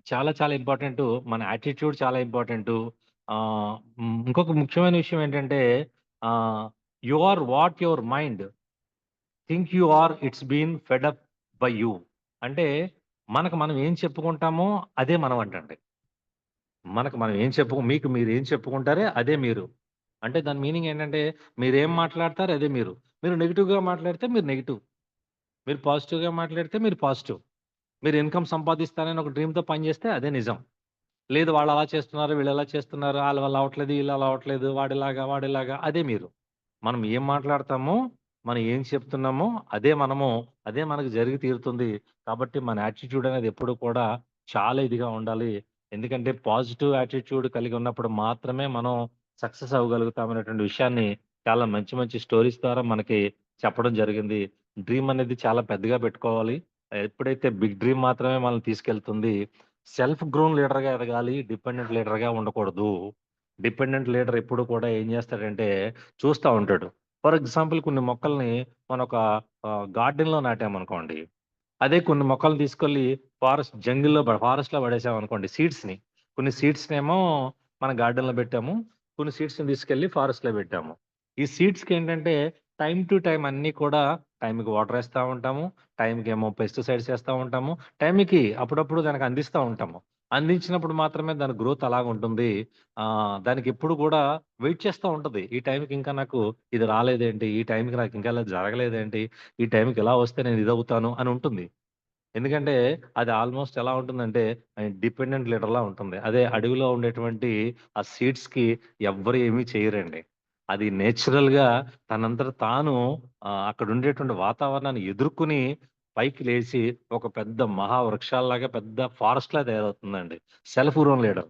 చాలా చాలా ఇంపార్టెంటు. మన యాటిట్యూడ్ చాలా ఇంపార్టెంటు. ఇంకొక ముఖ్యమైన విషయం ఏంటంటే ah, you are what your mind think you are it's been fed up by you. అంటే మనకు మనం ఏం చెప్పుకుంటామో అదే మనం అంటండి. మనకు మనం ఏం మీకు మీరేం చెప్పుకుంటారే అదే మీరు. అంటే దాని మీనింగ్ ఏంటంటే మీరేం మాట్లాడతారో అదే మీరు. మీరు నెగెటివ్‌గా మాట్లాడితే మీరు నెగెటివ్. మీరు పాజిటివ్‌గా మాట్లాడితే మీరు పాజిటివ్. మీరు ఇన్‌కమ్ సంపాదిస్తానని ఒక డ్రీమ్‌తో పని చేస్తే అదే నిజం. లేదు వాళ్ళలా చేస్తున్నారు, వీళ్ళలా చేస్తున్నారు, ఆళ్ళ వల్ల అవ్వట్లేదు, ఈళ్ళ వల్ల అవ్వట్లేదు, వాడిలాగా అదే మీరు. మనం ఏం మాట్లాడతామో, మనం ఏం చెప్తున్నామో అదే మనకు జరిగి తీరుతుంది. కాబట్టి మన యాటిట్యూడ్ అనేది ఎప్పుడు కూడా చాలా ఇదిగా ఉండాలి. ఎందుకంటే పాజిటివ్ యాటిట్యూడ్ కలిగి ఉన్నప్పుడు మాత్రమే మనం సక్సెస్ అవ్వగలుగుతాం అనేటువంటి విషయాన్ని చాలా మంచి మంచి స్టోరీస్ ద్వారా మనకి చెప్పడం జరిగింది. డ్రీమ్ అనేది చాలా పెద్దగా పెట్టుకోవాలి. ఎప్పుడైతే బిగ్ డ్రీమ్ మాత్రమే మనల్ని తీసుకెళ్తుంది. సెల్ఫ్ గ్రోన్ లీడర్‌గా ఎదగాలి. డిపెండెంట్ లీడర్‌గా ఉండకూడదు. డిపెండెంట్ లీడర్ ఎప్పుడు కూడా ఏం చేస్తాడంటే చూస్తా ఉంటాడు. ఫర్ ఎగ్జాంపుల్ కొన్ని మొక్కల్ని మనం ఒక గార్డెన్‌లో నాటామనుకోండి. అదే కొన్ని మొక్కల్ని తీసుకెళ్ళి ఫారెస్ట్‌లో పడేసామనుకోండి సీడ్స్‌ని. కొన్ని సీడ్స్‌నేమో మన గార్డెన్‌లో పెట్టాము. కొన్ని సీడ్స్‌ని తీసుకెళ్ళి ఫారెస్ట్‌లో పెట్టాము. ఈ సీడ్స్‌కేంటంటే టైమ్ టు టైమ్ అన్నీ కూడా టైంకి వాటర్ ఏస్తా ఉంటాము. టైంకేమో పెస్టిసైడ్స్ ఏస్తా ఉంటాము. టైంకి అప్పుడప్పుడు దానికి అందిస్తా ఉంటాము. అందించినప్పుడు మాత్రమే దాని గ్రోత్ అలాగుంటుంది. దానికెప్పుడు కూడా వెయిట్ చేస్తా ఉంటది. ఈ టైంకి ఇంకా నాకు ఇది రాలేదేంటి? ఈ టైంకి నాకు ఇంకా ఇలా జరగలేదేంటి? ఈ టైంకి ఇలా వస్తే నేను ఇదవుతాను అని ఉంటుంది. ఎందుకంటే అది ఆల్మోస్ట్ ఎలా ఉంటుందంటే డిపెండెంట్ లీడర్‌లా ఉంటుంది. అదే అడవిలో ఉండేటువంటి ఆ సీడ్స్‌కి ఎవ్వరు ఏమీ చేయరండి. అది నేచురల్‌గా తనంతట తాను అక్కడ ఉండేటువంటి వాతావరణాన్ని ఎదుర్కొని పైకి లేచి ఒక పెద్ద మహావృక్షాల్లాగా పెద్ద ఫారెస్ట్‌లా తయారవుతుందండి. Self grown leader.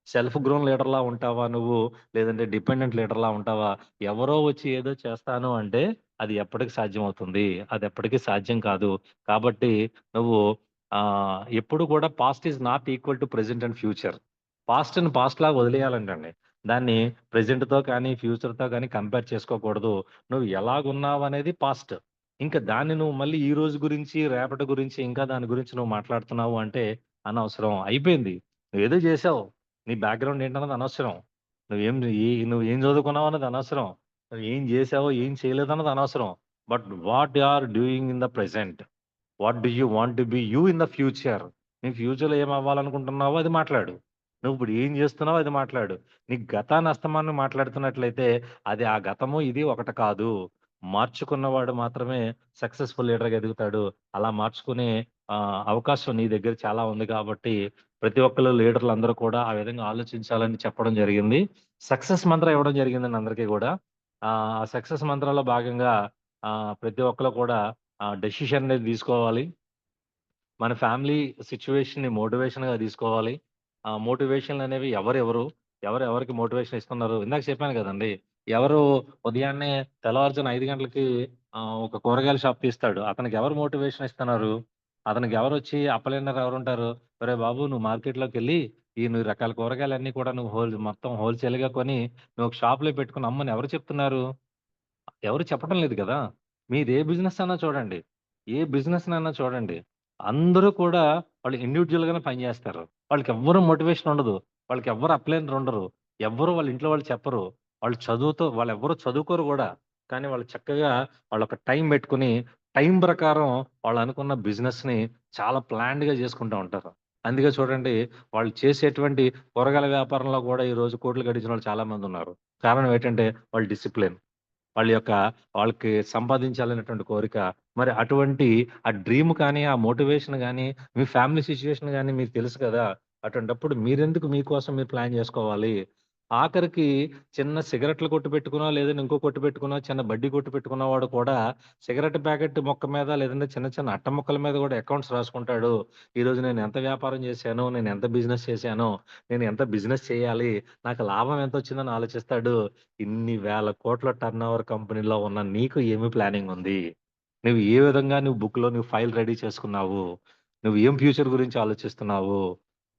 Self grown లీడర్‌లా ఉంటావా నువ్వు? లేదంటే డిపెండెంట్ లీడర్‌లా ఉంటావా? ఎవరో వచ్చి ఏదో చేస్తాను అంటే అది ఎప్పటికి సాధ్యమవుతుంది? అది ఎప్పటికి సాధ్యం కాదు. కాబట్టి నువ్వు ఎప్పుడు కూడా past is not equal to present and future. పాస్ట్‌ని పాస్ట్‌లాగా వదిలేయాలంటండి. దాన్ని ప్రెజెంట్‌తో కానీ, ఫ్యూచర్‌తో కానీ కంపేర్ చేసుకోకూడదు. నువ్వు ఎలాగున్నావనేది పాస్ట్. ఇంకా దాన్ని నువ్వు మళ్ళీ ఈ రోజు గురించి, రేపటి గురించి, ఇంకా దాని గురించి నువ్వు మాట్లాడుతున్నావు అంటే అనవసరం. అయిపోయింది. నువ్వేదో చేశావు. నీ బ్యాక్‌గ్రౌండ్ ఏంటన్నది అనవసరం. నువ్వేం చదువుకున్నావు అన్నది అనవసరం. నువ్వేం చేశావో, ఏం చేయలేదన్నది అనవసరం. But what you are doing in the present. What do you want to be you in the future? నీ ఫ్యూచర్‌లో ఏం అవ్వాలనుకుంటున్నావో అది మాట్లాడు. నువ్విప్పుడు ఏం జేస్తున్నావో అది మాట్లాడు. నీ గతాన్ని అస్తమానం మాట్లాడుతున్నట్లయితే అది ఆ గతము, ఇది ఒకటి కాదు. మార్చుకున్నవాడు మాత్రమే సక్సెస్‌ఫుల్ లీడర్‌గా ఎదుగుతాడు. అలా మార్చుకునే అవకాశం నీ దగ్గర చాలా ఉంది కాబట్టి ప్రతి ఒక్కళ్ళు లీడర్‌లందరూ కూడా ఆ విధంగా ఆలోచించాలని చెప్పడం జరిగింది. సక్సెస్ మంత్రం ఇవ్వడం జరిగిందండి అందరికీ గూడా. ఆ సక్సెస్ మంత్రంలో భాగంగా ప్రతి ఒక్కళ్ళు కూడా డెసిషన్ అనేది తీసుకోవాలి. మన ఫ్యామిలీ సిట్యుయేషన్‌ని మోటివేషన్‌గా తీసుకోవాలి. మోటివేషన్‌లనేవి ఎవరెవరికి మోటివేషన్ ఇస్తున్నారు? ఇందాక చెప్పాను గదండీ! ఎవరు ఉదయాన్నే తెల్లవారుజామున 5 గంటలకి ఒక కూరగాయల షాప్ తీస్తాడు. అతనికి ఎవరు మోటివేషన్ ఇస్తున్నారు? అతనికి ఎవరొచ్చి అప్పలైనర్ ఎవరుంటారు? "ఒరేయ్ బాబు! నువ్వు మార్కెట్‌లోకెళ్ళి ఈ నువ్వు రకాల కూరగాయలన్నీ కూడా నువ్వు మొత్తం హోల్‌సేల్‌గా కొని నువ్వు ఒక షాప్‌లో పెట్టుకొని అమ్మని" ఎవరు చెప్తున్నారు? ఎవరు చెప్పడం లేదు కదా! మీదే బిజినెస్ అన్నా చూడండి. ఏ బిజినెస్‌నన్నా చూడండి. అందరూ కూడా వాళ్ళు ఇండివిడ్యుయల్‌గానే పని జేస్తారు. వాళ్ళకెవ్వరు మోటివేషన్ ఉండదు. వాళ్ళకెవ్వరు అప్లైనర్ ఉండరు. ఎవ్వరు వాళ్ళ ఇంట్లో వాళ్ళు చెప్పరు. వాళ్ళెవ్వరు చదువుకోరు గూడా. కానీ వాళ్ళు చక్కగా వాళ్ళొక టైం బెట్టుకొని, టైం ప్రకారం వాళ్ళనుకున్న బిజినెస్‌ని చాలా ప్లాన్డ్‌గా జేసుకుంటా ఉంటారు. అందుకే చూడండి వాళ్ళు చేసేటువంటి కూరగాయల వ్యాపారంలో గూడా ఈరోజు కోట్లు గడించినోళ్ళు చాలా మందున్నారు. కారణం ఏంటంటే వాళ్ళ డిసిప్లిన్. వాళ్ళ యొక్క వాళ్ళకి సంపాదించాలనేటువంటి కోరిక. మరి అటువంటి ఆ డ్రీమ్ కానీ, ఆ మోటివేషన్ గాని, మీ ఫ్యామిలీ సిట్యుయేషన్ గాని మీకు తెలుసు కదా! అటువంటప్పుడు మీరెందుకు మీకోసం మీరు ప్లాన్ జేసుకోవాలి? ఆఖరికి చిన్న సిగరెట్‌లు కొట్టు పెట్టుకునో, లేదంటే ఇంకో కొట్టు పెట్టుకునో, చిన్న బడ్డీ కొట్టు పెట్టుకున్నవాడు కూడా సిగరెట్ ప్యాకెట్ మొక్క మీద లేదంటే చిన్న చిన్న అట్ట ముక్కల మీద గూడా అకౌంట్స్ రాసుకుంటాడు. ఈరోజు నేను ఎంత వ్యాపారం జేశాను, నేను ఎంత బిజినెస్ చేశాను, నేను ఎంత బిజినెస్ చేయాలి, నాకు లాభం ఎంతొచ్చిందని ఆలోచిస్తాడు. ఇన్ని వేల కోట్ల టర్నోవర్ కంపెనీలో ఉన్న నీకు ఏమి ప్లానింగ్ ఉంది? నువ్వు ఏ విధంగా నువ్వు ఫైల్ రెడీ చేసుకున్నావు? నువ్వు ఏం ఫ్యూచర్ గురించి ఆలోచిస్తున్నావు?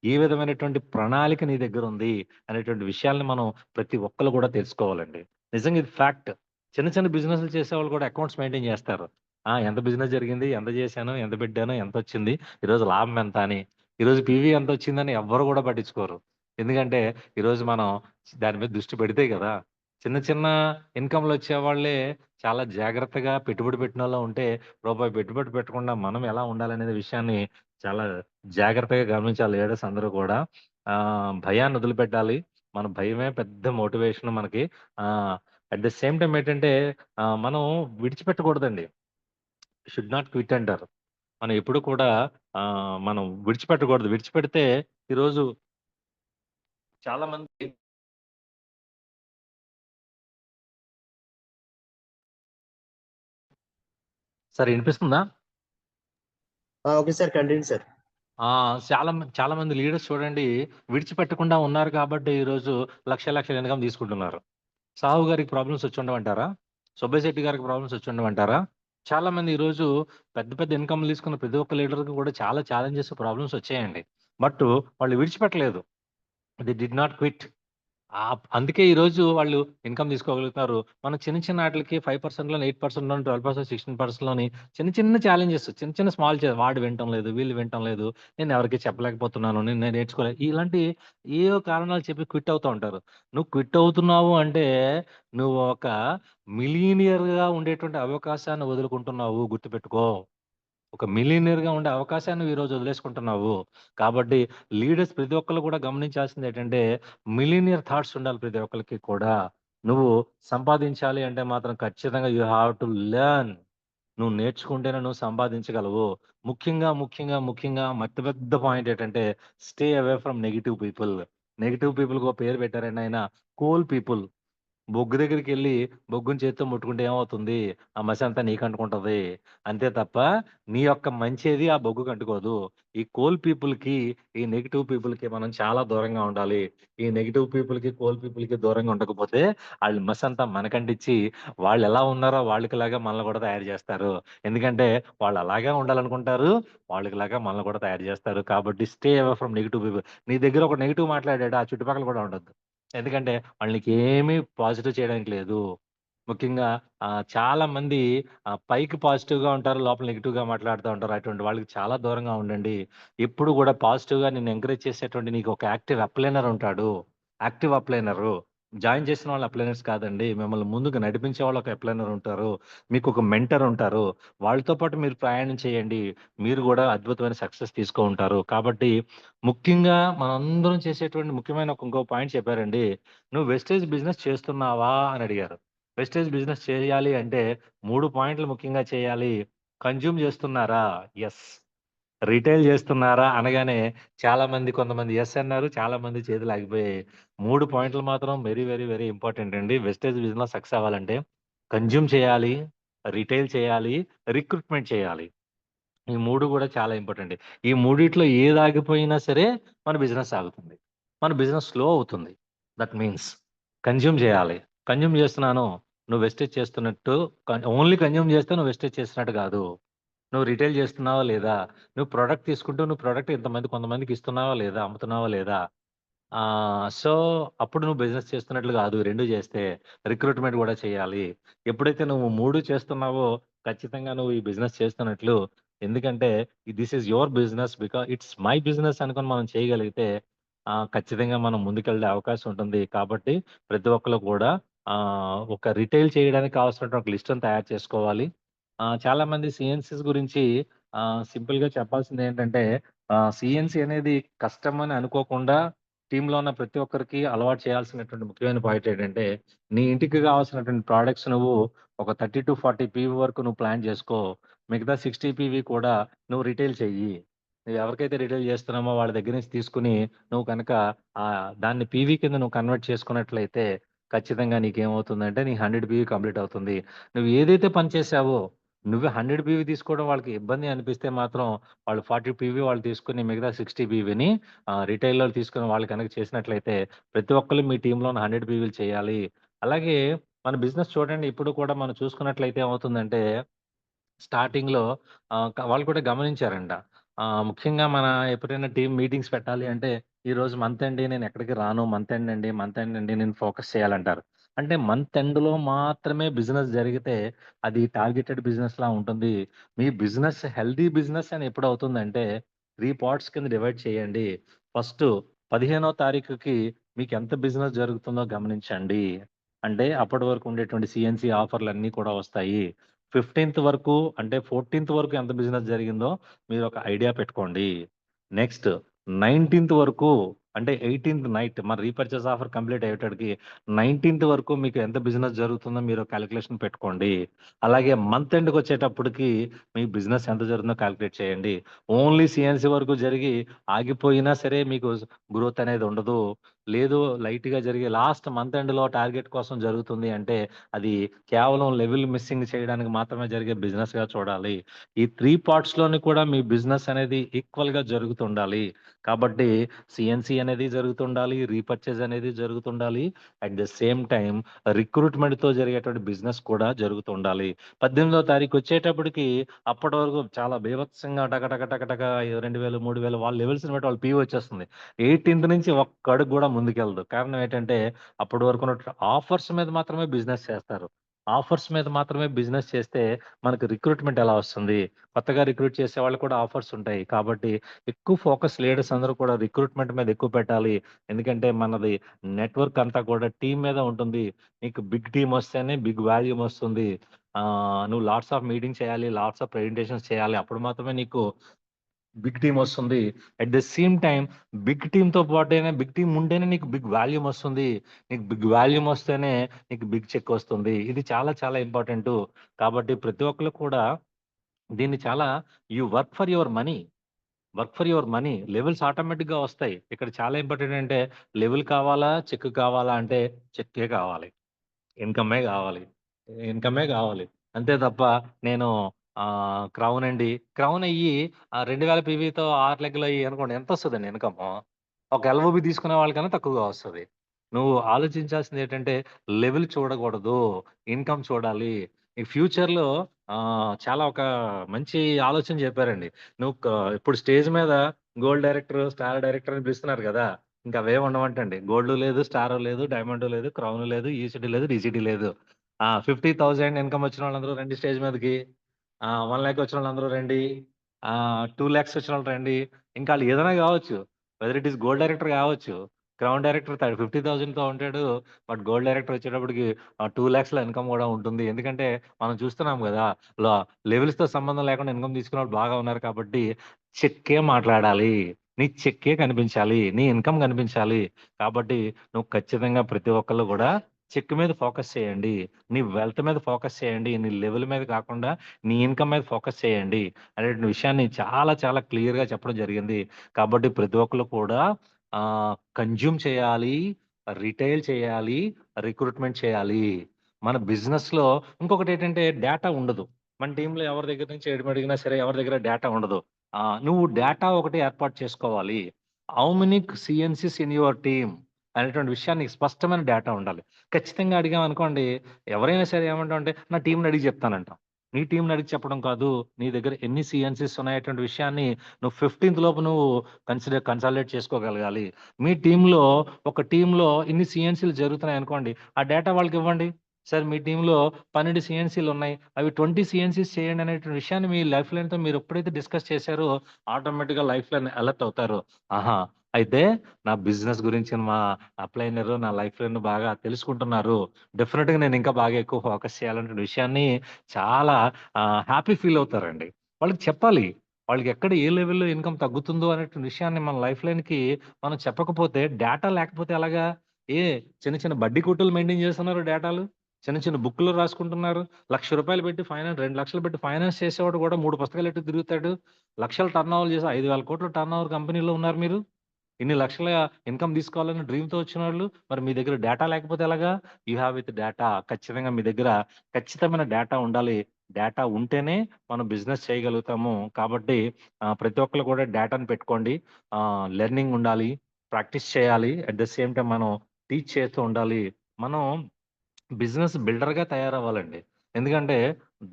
ఏ విధమైనటువంటి ప్రణాళిక నీ దగ్గరుంది? అనేటువంటి విషయాల్ని మనం ప్రతి ఒక్కళ్ళు కూడా తెలుసుకోవాలండి. నిజంగా ఇది ఫ్యాక్ట్. చిన్న చిన్న బిజినెస్‌లు చేసేవాళ్ళు కూడా అకౌంట్స్ మెయింటైన్ చేస్తారు. ఎంత బిజినెస్ జరిగింది? ఎంత చేశాను? ఎంత పెట్టాను? ఎంతొచ్చింది? ఈరోజు లాభం ఎంత అని? ఈరోజు పీవీ ఎంతొచ్చిందని ఎవ్వరు కూడా పట్టించుకోరు. ఎందుకంటే ఈరోజు మనం దాని మీద దృష్టి పెడితే గదా! చిన్న చిన్న ఇన్‌కమ్‌లొచ్చేవాళ్ళే చాలా జాగ్రత్తగా పెట్టుబడి పెట్టినోళ్ళం ఉంటే, రూపాయి పెట్టుబడి పెట్టకుండా మనం ఎలా ఉండాలనే విషయాన్ని చాలా జాగ్రత్తగా గమనించాలి లీడర్స్ అందరూ కూడా. భయాన్ని వదిలిపెట్టాలి. మన భయమే పెద్ద మోటివేషన్ మనకి. ఆహ్, అట్ ద సేమ్ టైమ్ ఏంటంటే మనం విడిచిపెట్టకూడదండి. షుడ్ నాట్ క్విట్ అంటారు. మనం ఎప్పుడు కూడా మనం విడిచిపెట్టకూడదు. విడిచిపెడితే ఈరోజు చాలా మంది సార్ ఇనిపిస్తుందా? Okay sir. Continue sir. చాలా మంది లీడర్స్ చూడండి విడిచిపెట్టకుండా ఉన్నారు కాబట్టి ఈరోజు లక్షల ఇన్‌కమ్ తీసుకుంటున్నారు. సాహు గారికి ప్రాబ్లమ్స్ వచ్చుండవంటారా? సుబ్బయ్య గారికి ప్రాబ్లమ్స్ వచ్చుండవంటారా? చాలా మంది ఈరోజు పెద్ద పెద్ద ఇన్‌కమ్‌లు తీసుకున్న ప్రతి ఒక్క లీడర్‌కి కూడా చాలా ఛాలెంజెస్, ప్రాబ్లమ్స్ వచ్చాయండి. బట్ వాళ్ళు విడిచిపెట్టలేదు. They did not quit. అందుకే ఈరోజు వాళ్ళు ఇన్‌కమ్ తీసుకోగలుగుతున్నారు. మనం చిన్న చిన్న ఆటిలకి 5%లోని, 8%లోని, 12%, 16%లోని చిన్న చిన్న ఛాలెంజెస్, చిన్న చిన్న స్మాల్ వాడు వినటం లేదు, వీళ్ళు వినటం లేదు, నేను ఎవరికీ చెప్పలేకపోతున్నాను, నేను నేర్చుకోలేదు. ఇలాంటి ఏవో కారణాలు చెప్పి క్విట్ అవుతా ఉంటారు. నువ్వు క్విట్ అవుతున్నావు అంటే నువ్వు ఒక మిలీనియర్‌గా ఉండేటువంటి అవకాశాన్ని వదులుకుంటున్నావు గుర్తుపెట్టుకో. ఒక మిలియనీర్‌గా ఉండే అవకాశాన్ని నువ్వు ఈరోజు వదిలేసుకుంటున్నావు. కాబట్టి లీడర్స్ ప్రతి ఒక్కళ్ళు కూడా గమనించాల్సిందేంటంటే, మిలియనీర్ థాట్స్ ఉండాలి ప్రతి ఒక్కళ్ళకి కూడా. నువ్వు సంపాదించాలి అంటే మాత్రం ఖచ్చితంగా యూ హావ్ టు లెర్న్. నువ్వు నేర్చుకుంటేనే నువ్వు సంపాదించగలవు. ముఖ్యంగా అతి పెద్ద పాయింట్ ఏంటంటే stay away from negative people. Negative పీపుల్‌కి ఒక పేరు పెట్టారండి ఆయన కూల్ పీపుల్. బొగ్గు దగ్గరికెళ్ళి బొగ్గుని చేత్తో ముట్టుకుంటే ఏమవుతుంది? ఆ మసంతా నీకంటుకుంటది. అంతే తప్ప నీ యొక్క మంచేది ఆ బొగ్గుకి అంటుకోదు. ఈ కోల్ పీపుల్‌కి, ఈ నెగెటివ్ పీపుల్‌కి మనం చాలా దూరంగా ఉండాలి. ఈ నెగెటివ్ పీపుల్‌కి, కోల్ పీపుల్‌కి దూరంగా ఉండకపోతే ఆళ్ళు మసంతా మనకంటిచ్చి వాళ్ళెలా ఉన్నారో వాళ్ళకిలాగా మనల్ని కూడా తయారు చేస్తారు. ఎందుకంటే వాళ్ళు అలాగే ఉండాలనుకుంటారు. వాళ్ళకిలాగా మనల్ని కూడా తయారు చేస్తారు. కాబట్టి stay away from negative people. నీ దగ్గర ఒక నెగెటివ్ మాట్లాడాడు ఆ చుట్టుపక్కల కూడా ఉండొద్దు. ఎందుకంటే వాళ్ళు నీకేమీ పాజిటివ్ చేయడానికి లేదు. ముఖ్యంగా చాలా మంది పైకి పాజిటివ్‌గా ఉంటారు. లోపల నెగెటివ్‌గా మాట్లాడుతా ఉంటారు. అటువంటి వాళ్ళకి చాలా దూరంగా ఉండండి. ఎప్పుడు కూడా పాజిటివ్‌గా నిన్ను ఎంకరేజ్ చేసేటువంటి నీకు ఒక యాక్టివ్ అప్‌లైనర్ ఉంటాడు. యాక్టివ్ అప్‌లైనరు. జాయిన్ చేసిన వాళ్ళు అప్‌లైనర్స్ కాదండి. మిమ్మల్ని ముందుకు నడిపించే వాళ్ళు ఒక అప్‌లైనర్ ఉంటారు. మీకొక మెంటర్ ఉంటారు. వాళ్ళతో పాటు మీరు ప్రయాణం చేయండి. మీరు గూడా అద్భుతమైన సక్సెస్ తీసుకో ఉంటారు. కాబట్టి ముఖ్యంగా మనందరం చేసేటువంటి ముఖ్యమైన ఇంకో పాయింట్ చెప్పారండి. "నువ్వు వెస్టేజ్ బిజినెస్ చేస్తున్నావా?" అని అడిగారు. వెస్టేజ్ బిజినెస్ చేయాలి అంటే 3 పాయింట్లు ముఖ్యంగా చేయాలి. కన్జ్యూమ్ చేస్తున్నారా? యెస్. రిటైల్ చేస్తున్నారా? అనగానే కొంతమంది యెస్ అన్నారు. చాలా మంది చేతులు ఆగిపోయాయి. 3 పాయింట్లు మాత్రం వెరీ ఇంపార్టెంట్ అండి. వెస్టేజ్ బిజినెస్ సక్సెస్ అవ్వాలంటే కన్జ్యూమ్ చేయాలి, రిటైల్ చేయాలి, రిక్రూట్‌మెంట్ చేయాలి. ఈ 3 గూడా చాలా ఇంపార్టెంట్. ఈ మూడిట్లో ఏది ఆగిపోయినా సరే మన బిజినెస్ ఆగుతుంది. మన బిజినెస్ స్లో అవుతుంది. దట్ మీన్స్ కన్జ్యూమ్ చేయాలి. కన్జ్యూమ్ చేస్తున్నాను. నువ్వు వెస్టేజ్ చేస్తున్నట్టు ఓన్లీ కన్జ్యూమ్ చేస్తే నువ్వు వెస్టేజ్ చేస్తున్నట్టు కాదు. నువ్వు రిటైల్ చేస్తున్నావా లేదా? నువ్వు ప్రొడక్ట్ కొంతమందికి ఇస్తున్నావా లేదా? అమ్ముతున్నావా లేదా? సో, అప్పుడు నువ్వు బిజినెస్ చేస్తున్నట్లు గాదు. 2 చేస్తే. రిక్రూట్‌మెంట్ గూడా చేయాలి. ఎప్పుడైతే నువ్వు 3 చేస్తున్నావో ఖచ్చితంగా నువ్వు ఈ బిజినెస్ చేస్తున్నట్లు. ఎందుకంటే this is your business it's my business అనుకోని మనం చేయగలిగితే ఖచ్చితంగా మనం ముందుకెళ్ళే అవకాశం ఉంటుంది. కాబట్టి ప్రతి ఒక్కళ్ళు కూడా ఒక రిటైల్ చేయడానికి కావాల్సినటువంటి ఒక లిస్ట్‌ని తయారు చేసుకోవాలి. చాలామంది సీఎన్‌సీస్ గురించి సింపుల్‌గా చెప్పాల్సిందేంటంటే సీఎన్‌సీ అనేది కష్టం అని అనుకోకుండా టీమ్‌లో ఉన్న ప్రతి ఒక్కరికి అలవాటు చేయాల్సినటువంటి ముఖ్యమైన పాయింట్ ఏంటంటే, నీ ఇంటికి కావాల్సినటువంటి ప్రొడక్ట్స్ నువ్వు ఒక 30-40 పీవీ వరకు నువ్వు ప్లాన్ చేసుకో. మిగతా 60 పీవీ కూడా నువ్వు రిటైల్ చెయ్యి. నువ్వు ఎవరికైతే రిటైల్ చేస్తున్నామో వాళ్ళ దగ్గర నుంచి తీసుకొని నువ్వు కనుక దాన్ని పీవీ కింద నువ్వు కన్వర్ట్ చేసుకున్నట్లయితే ఖచ్చితంగా నీకేమవుతుందంటే నీ 100 పీవీ కంప్లీట్ అవుతుంది. నువ్వు ఏదైతే పని చేశావో నువ్వే 100 పీవీ తీసుకోవడం వాళ్ళకి ఇబ్బంది అనిపిస్తే మాత్రం వాళ్ళు 40 పీవీ వాళ్ళు తీసుకొని మిగతా 60 పీవీని రిటైల్‌లో తీసుకొని వాళ్ళు గనక చేసినట్లయితే ప్రతి ఒక్కళ్ళు మీ టీమ్‌లో ఉన్న 100 పీవీలు చేయాలి. అలాగే మన బిజినెస్ చూడండి ఇప్పుడు కూడా మనం చూసుకున్నట్లయితే ఏమవుతుందంటే స్టార్టింగ్‌లో వాళ్ళు కూడా గమనించారంట. ముఖ్యంగా ఎప్పుడైనా టీమ్ మీటింగ్స్ పెట్టాలి అంటే, ఈరోజు మంత్ ఎండ్ నేనెక్కడికి రాను. మంత్ ఎండ్ అండి నేను ఫోకస్ చేయాలంటారు. అంటే మంత్ ఎండ్‌లో మాత్రమే బిజినెస్ జరిగితే, అది టార్గెటెడ్ బిజినెస్‌లా ఉంటుంది. మీ బిజినెస్ హెల్తీ బిజినెస్ అని ఎప్పుడవుతుందంటే, 3 పార్ట్స్ కింద డివైడ్ చేయండి. ఫస్టు 15వ తారీఖుకి మీకెంత బిజినెస్ జరుగుతుందో గమనించండి. అంటే అప్పటి వరకు ఉండేటువంటి సీఎన్‌సీ ఆఫర్‌లన్నీ కూడా వస్తాయి. 15థ్ వరకు అంటే 14థ్ వరకు ఎంత బిజినెస్ జరిగిందో మీరొక ఐడియా పెట్టుకోండి. నెక్స్ట్ 19థ్ వరకు అంటే 18థ్ నైట్ మన రీపర్చేస్ ఆఫర్ కంప్లీట్ అయ్యేటడికి 19థ్ వరకు మీకు ఎంత బిజినెస్ జరుగుతుందో మీరు కాలిక్యులేషన్ పెట్టుకోండి. అలాగే మంత్ ఎండ్‌కొచ్చేటప్పటికి మీ బిజినెస్ ఎంత జరుగుతుందో కాలిక్యులేట్ చేయండి. ఓన్లీ సీఎన్‌సీ వరకు జరిగి ఆగిపోయినా సరే మీకు గ్రోత్ అనేది ఉండదు. లేదు లైట్‌గా జరిగి లాస్ట్ మంత్ ఎండ్‌లో టార్గెట్ కోసం జరుగుతుంది అంటే అది కేవలం లెవెల్ మిస్సింగ్ చేయడానికి మాత్రమే జరిగే బిజినెస్‌గా చూడాలి. ఈ 3 పార్ట్స్‌లోని కూడా మీ బిజినెస్ అనేది ఈక్వల్‌గా జరుగుతుండాలి. కాబట్టి సీఎన్‌సీ అనేది జరుగుతుండాలి. రీపర్చేజ్ అనేది జరుగుతుండాలి. అట్ ద సేమ్ టైమ్ రిక్రూట్‌మెంట్‌తో జరిగేటువంటి బిజినెస్ కూడా జరుగుతుండాలి. 18వ తారీఖు వచ్చేటప్పటికి అప్పటి వరకు చాలా బీభత్సంగా టక టక టక టక 2000, 3000 వాళ్ళ లెవెల్స్‌ని బట్టి వాళ్ళ పీవీ వచ్చేస్తుంది. 18థ్ నుంచి ఒక్క అడుగు కూడా ముందుకెళ్ళదు. కారణం ఏంటంటే అప్పటి వరకు ఉన్న ఆఫర్స్ మీద మాత్రమే బిజినెస్ చేస్తారు. ఆఫర్స్ మీద మాత్రమే బిజినెస్ చేస్తే మనకు రిక్రూట్‌మెంట్ ఎలా వస్తుంది? కొత్తగా రిక్రూట్ చేసేవాళ్ళకి కూడా ఆఫర్స్ ఉంటాయి. కాబట్టి ఎక్కువ ఫోకస్ లీడర్స్ అందరూ కూడా రిక్రూట్‌మెంట్ మీద ఎక్కువ పెట్టాలి. ఎందుకంటే మనది నెట్వర్క్ అంతా కూడా టీమ్ మీద ఉంటుంది. నీకు బిగ్ టీమ్ వస్తేనే బిగ్ వాల్యూమ్ వస్తుంది. నువ్వు లాట్స్ ఆఫ్ మీటింగ్స్ చేయాలి. లాట్స్ ఆఫ్ ప్రెజెంటేషన్స్ చేయాలి. అప్పుడు మాత్రమే నీకు బిగ్ టీమ్ వస్తుంది. At the same time big team ఉంటేనే నీకు బిగ్ వాల్యూమ్ వస్తుంది. నీకు బిగ్ వాల్యూమ్ వస్తేనే నీకు బిగ్ చెక్ వస్తుంది. ఇది చాలా చాలా ఇంపార్టెంటు. కాబట్టి ప్రతి ఒక్కళ్ళు కూడా దీన్ని చాలా work for your money. Levels ఆటోమేటిక్‌గా వస్తాయి. ఇక్కడ చాలా ఇంపార్టెంట్ అంటే లెవెల్ కావాలా? చెక్ కావాలా? అంటే చెక్కే కావాలి. ఇన్‌కమే గావాలి. ఇన్‌కమే గావాలి. అంతే తప్ప నేను క్రౌన్ అండి. క్రౌన్ అయ్యి 2000 పీవీతో 6 లెగ్‌లు అయ్యి అనుకోండి ఎంతొస్తదండి ఇన్‌కము? ఒక ఎల్‌ఓబీ తీసుకునే వాళ్ళకన్నా తక్కువగా వస్తది. నువ్వు ఆలోచించాల్సిందేంటంటే లెవెల్ చూడకూడదు. ఇన్‌కమ్ చూడాలి. ఈ ఫ్యూచర్‌లో చాలా ఒక మంచి ఆలోచన చెప్పారండి. నువ్వు ఇప్పుడు స్టేజ్ మీద గోల్డ్ డైరెక్టర్, స్టార్ డైరెక్టర్ అని పిలుస్తున్నారు గదా! ఇంక అవేం ఉండవంటండి. గోల్డు లేదు, స్టారు లేదు, డైమండు లేదు, క్రౌన్ లేదు, ఈసీటీ లేదు, డీసీటీ లేదు. 50,000 ఇన్‌కమ్ వచ్చినోళ్ళందరూ రండి స్టేజ్ మీదకి. 1,00,000 వచ్చినోళ్ళందరూ రండి. 2,00,000 వచ్చినోళ్ళు రండి. ఇంకా ఆళ్ళు ఏదైనా గావచ్చు. Whether it is gold director గావచ్చు. క్రౌన్ డైరెక్టర్ 50,000తో ఉంటాడు. బట్ గోల్డ్ డైరెక్టర్ వచ్చేటప్పటికి 2,00,000లో ఇన్‌కమ్ గూడా ఉంటుంది. ఎందుకంటే మనం చూస్తున్నాం గదా! ల లెవెల్స్‌తో సంబంధం లేకుండా ఇన్‌కమ్ తీసుకున్నోళ్ళు బాగా ఉన్నారు కాబట్టి చెక్కే మాట్లాడాలి. నీ చెక్కే కనిపించాలి. నీ ఇన్‌కమ్ కనిపించాలి. కాబట్టి నువ్వు ఖచ్చితంగా ప్రతి ఒక్కళ్ళు గూడా చెక్ మీద ఫోకస్ చేయండి. నీ వెల్త్ మీద ఫోకస్ చేయండి. నీ లెవెల్ మీద కాకుండా నీ ఇన్‌కమ్ మీద ఫోకస్ చేయండి. అనేటువంటి విషయాన్ని చాలా చాలా క్లియర్‌గా చెప్పడం జరిగింది. కాబట్టి ప్రతి ఒక్కళ్ళు కూడా కన్జ్యూమ్ చేయాలి, రిటైల్ చేయాలి, రిక్రూట్‌మెంట్ చేయాలి. మన బిజినెస్‌లో ఇంకొకటేంటంటే డేటా ఉండదు. మన టీమ్‌లో ఎవరి దగ్గర నుంచి ఏమడిగినా సరే ఎవరి దగ్గర డేటా ఉండదు. నువ్వు డేటా ఒకటి ఏర్పాటు చేసుకోవాలి. How many CNCs in your team అనేటువంటి విషయాన్ని స్పష్టమైన డేటా ఉండాలి. ఖచ్చితంగా అడిగామనుకోండి, ఎవరైనా సరే ఏమంటామంటే, నా టీమ్‌ని అడిగి చెప్తానంటాం. నీ టీమ్‌ని అడిగి చెప్పడం కాదు, నీ దగ్గర ఎన్ని సీఎన్‌సీస్ ఉన్నాయనేటువంటి విషయాన్ని నువ్వు 15థ్ లోపు నువ్వు కన్సాలిడేట్ చేసుకోగలగాలి. మీ టీమ్‌లో ఇన్ని సీఎన్‌సీలు జరుగుతున్నాయనుకోండి, ఆ డేటా వాళ్ళకివ్వండి. సార్ మీ టీమ్‌లో 12 సీఎన్‌సీలున్నాయి. అవి 20 సీఎన్‌సీస్ చేయండి అనేటువంటి విషయాన్ని మీ లైఫ్ లైన్‌తో మీరు ఎప్పుడైతే డిస్కస్ చేశారో ఆటోమేటిక్‌గా లైఫ్ లైన్ అలర్ట్ అవుతారు. ఆహా! అయితే నా బిజినెస్ గురించి మా అప్లైనరు నా లైఫ్ లైన్ బాగా తెలుసుకుంటున్నారు. డెఫినిట్‌గా నేను ఇంకా బాగా ఎక్కువ ఫోకస్ చేయాలనే విషయాన్ని చాలా హ్యాపీ ఫీల్ అవుతారండి. వాళ్ళకి చెప్పాలి. వాళ్ళకి ఎక్కడ ఏ లెవెల్‌లో ఇన్‌కమ్ తగ్గుతుందో అనేటువంటి విషయాన్ని మన లైఫ్ లైన్‌కి మనం చెప్పకపోతే డేటా లేకపోతే ఎలాగా? ఏ చిన్న చిన్న బడ్డీ కొట్టులు మెయింటైన్ చేస్తున్నారు డేటాలు. చిన్న చిన్న బుక్‌లో రాసుకుంటున్నారు. రూ. 1,00,000 పెట్టి 2,00,000 పెట్టి ఫైనాన్స్ చేసేవాడు కూడా 3 పుస్తకాలు ఎట్టుకు తిరుగుతాడు. లక్షల టర్నోవర్ చేసి 5,000,00,00,000 టర్నోవర్ కంపెనీలో ఉన్నారు మీరు. ఇన్ని లక్షల ఇన్‌కమ్ తీసుకోవాలని డ్రీమ్‌తో వచ్చినోళ్ళు, మరి మీ దగ్గర డేటా లేకపోతే ఎలాగా? You have with data. ఖచ్చితంగా మీ దగ్గర ఖచ్చితమైన డేటా ఉండాలి. డేటా ఉంటేనే మనం బిజినెస్ చేయగలుగుతాము. కాబట్టి ప్రతి ఒక్కళ్ళు కూడా డేటాను పెట్టుకోండి. లెర్నింగ్ ఉండాలి. ప్రాక్టీస్ చేయాలి. అట్ ద సేమ్ టైమ్ మనం టీచ్ చేస్తూ ఉండాలి. మనం బిజినెస్ బిల్డర్‌గా తయారవ్వాలండి. ఎందుకంటే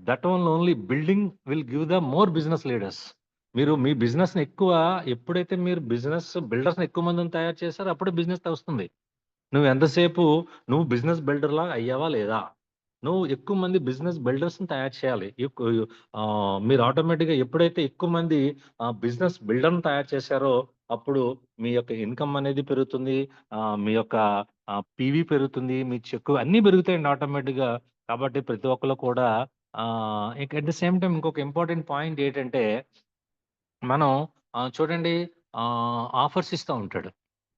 that one only building will give the more business leaders. మీరు మీ బిజినెస్‌ని ఎప్పుడైతే మీరు బిజినెస్ బిల్డర్స్‌ని ఎక్కువ మందిని తయారు చేసారో అప్పుడే బిజినెస్ వస్తుంది. నువ్వు ఎంతసేపు నువ్వు బిజినెస్ బిల్డర్‌లా అయ్యావా లేదా? నువ్వు ఎక్కువ మంది బిజినెస్ బిల్డర్స్‌ని తయారు చేయాలి. మీరు ఆటోమేటిక్‌గా ఎప్పుడైతే ఎక్కువ మంది బిజినెస్ బిల్డర్‌ని తయారు చేశారో అప్పుడు మీ యొక్క ఇన్‌కమ్ అనేది పెరుగుతుంది. మీ యొక్క పీవీ పెరుగుతుంది. మీ చెక్కు అన్నీ పెరుగుతాయండి ఆటోమేటిక్‌గా. కాబట్టి ప్రతి ఒక్కళ్ళు కూడా ఇక అట్ ద సేమ్ టైమ్ ఇంకొక ఇంపార్టెంట్ పాయింట్ ఏంటంటే మనం చూడండి ఆఫర్స్ ఇస్తా ఉంటాడు.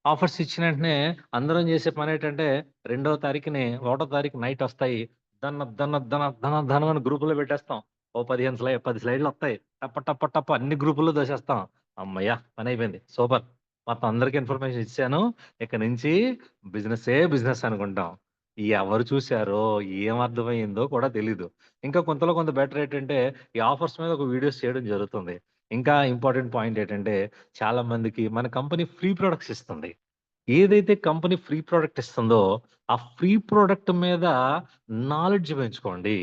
ఆఫర్స్ ఇచ్చిన వెంటనే అందరం చేసే పనేంటంటే, రెండో తారీఖుని, ఒకటో తారీఖు నైటొస్తాయి. దన దన దన ధన ధనం అని గ్రూపులో పెట్టేస్తాం. ఓ 10 స్లైడ్‌లొత్తాయి. టప టప టప అన్ని గ్రూపుల్లో దోసేస్తాం. హమ్మయ్య! పనయిపోయింది. సూపర్. మొత్తం అందరికి ఇన్ఫర్మేషన్ ఇచ్చేసాను. ఇక నుంచి బిజినెస్సే బిజినెస్ అనుకుంటాం. ఎవరు చూసారో, ఏం అర్థమయిందో కూడా తెలీదు. ఇంకా కొంతలో కొంత బెటర్ ఏంటంటే, ఈ ఆఫర్స్ మీద ఒక వీడియోస్ చేయడం జరుగుతుంది. ఇంకా ఇంపార్టెంట్ పాయింట్ ఏంటంటే, చాలా మందికి మన కంపెనీ ఫ్రీ ప్రొడక్ట్స్ ఇస్తుంది. ఏదైతే కంపెనీ ఫ్రీ ప్రొడక్ట్ ఇస్తుందో, ఆ ఫ్రీ ప్రొడక్ట్ మీద నాలెడ్జ్ పెంచుకోండి.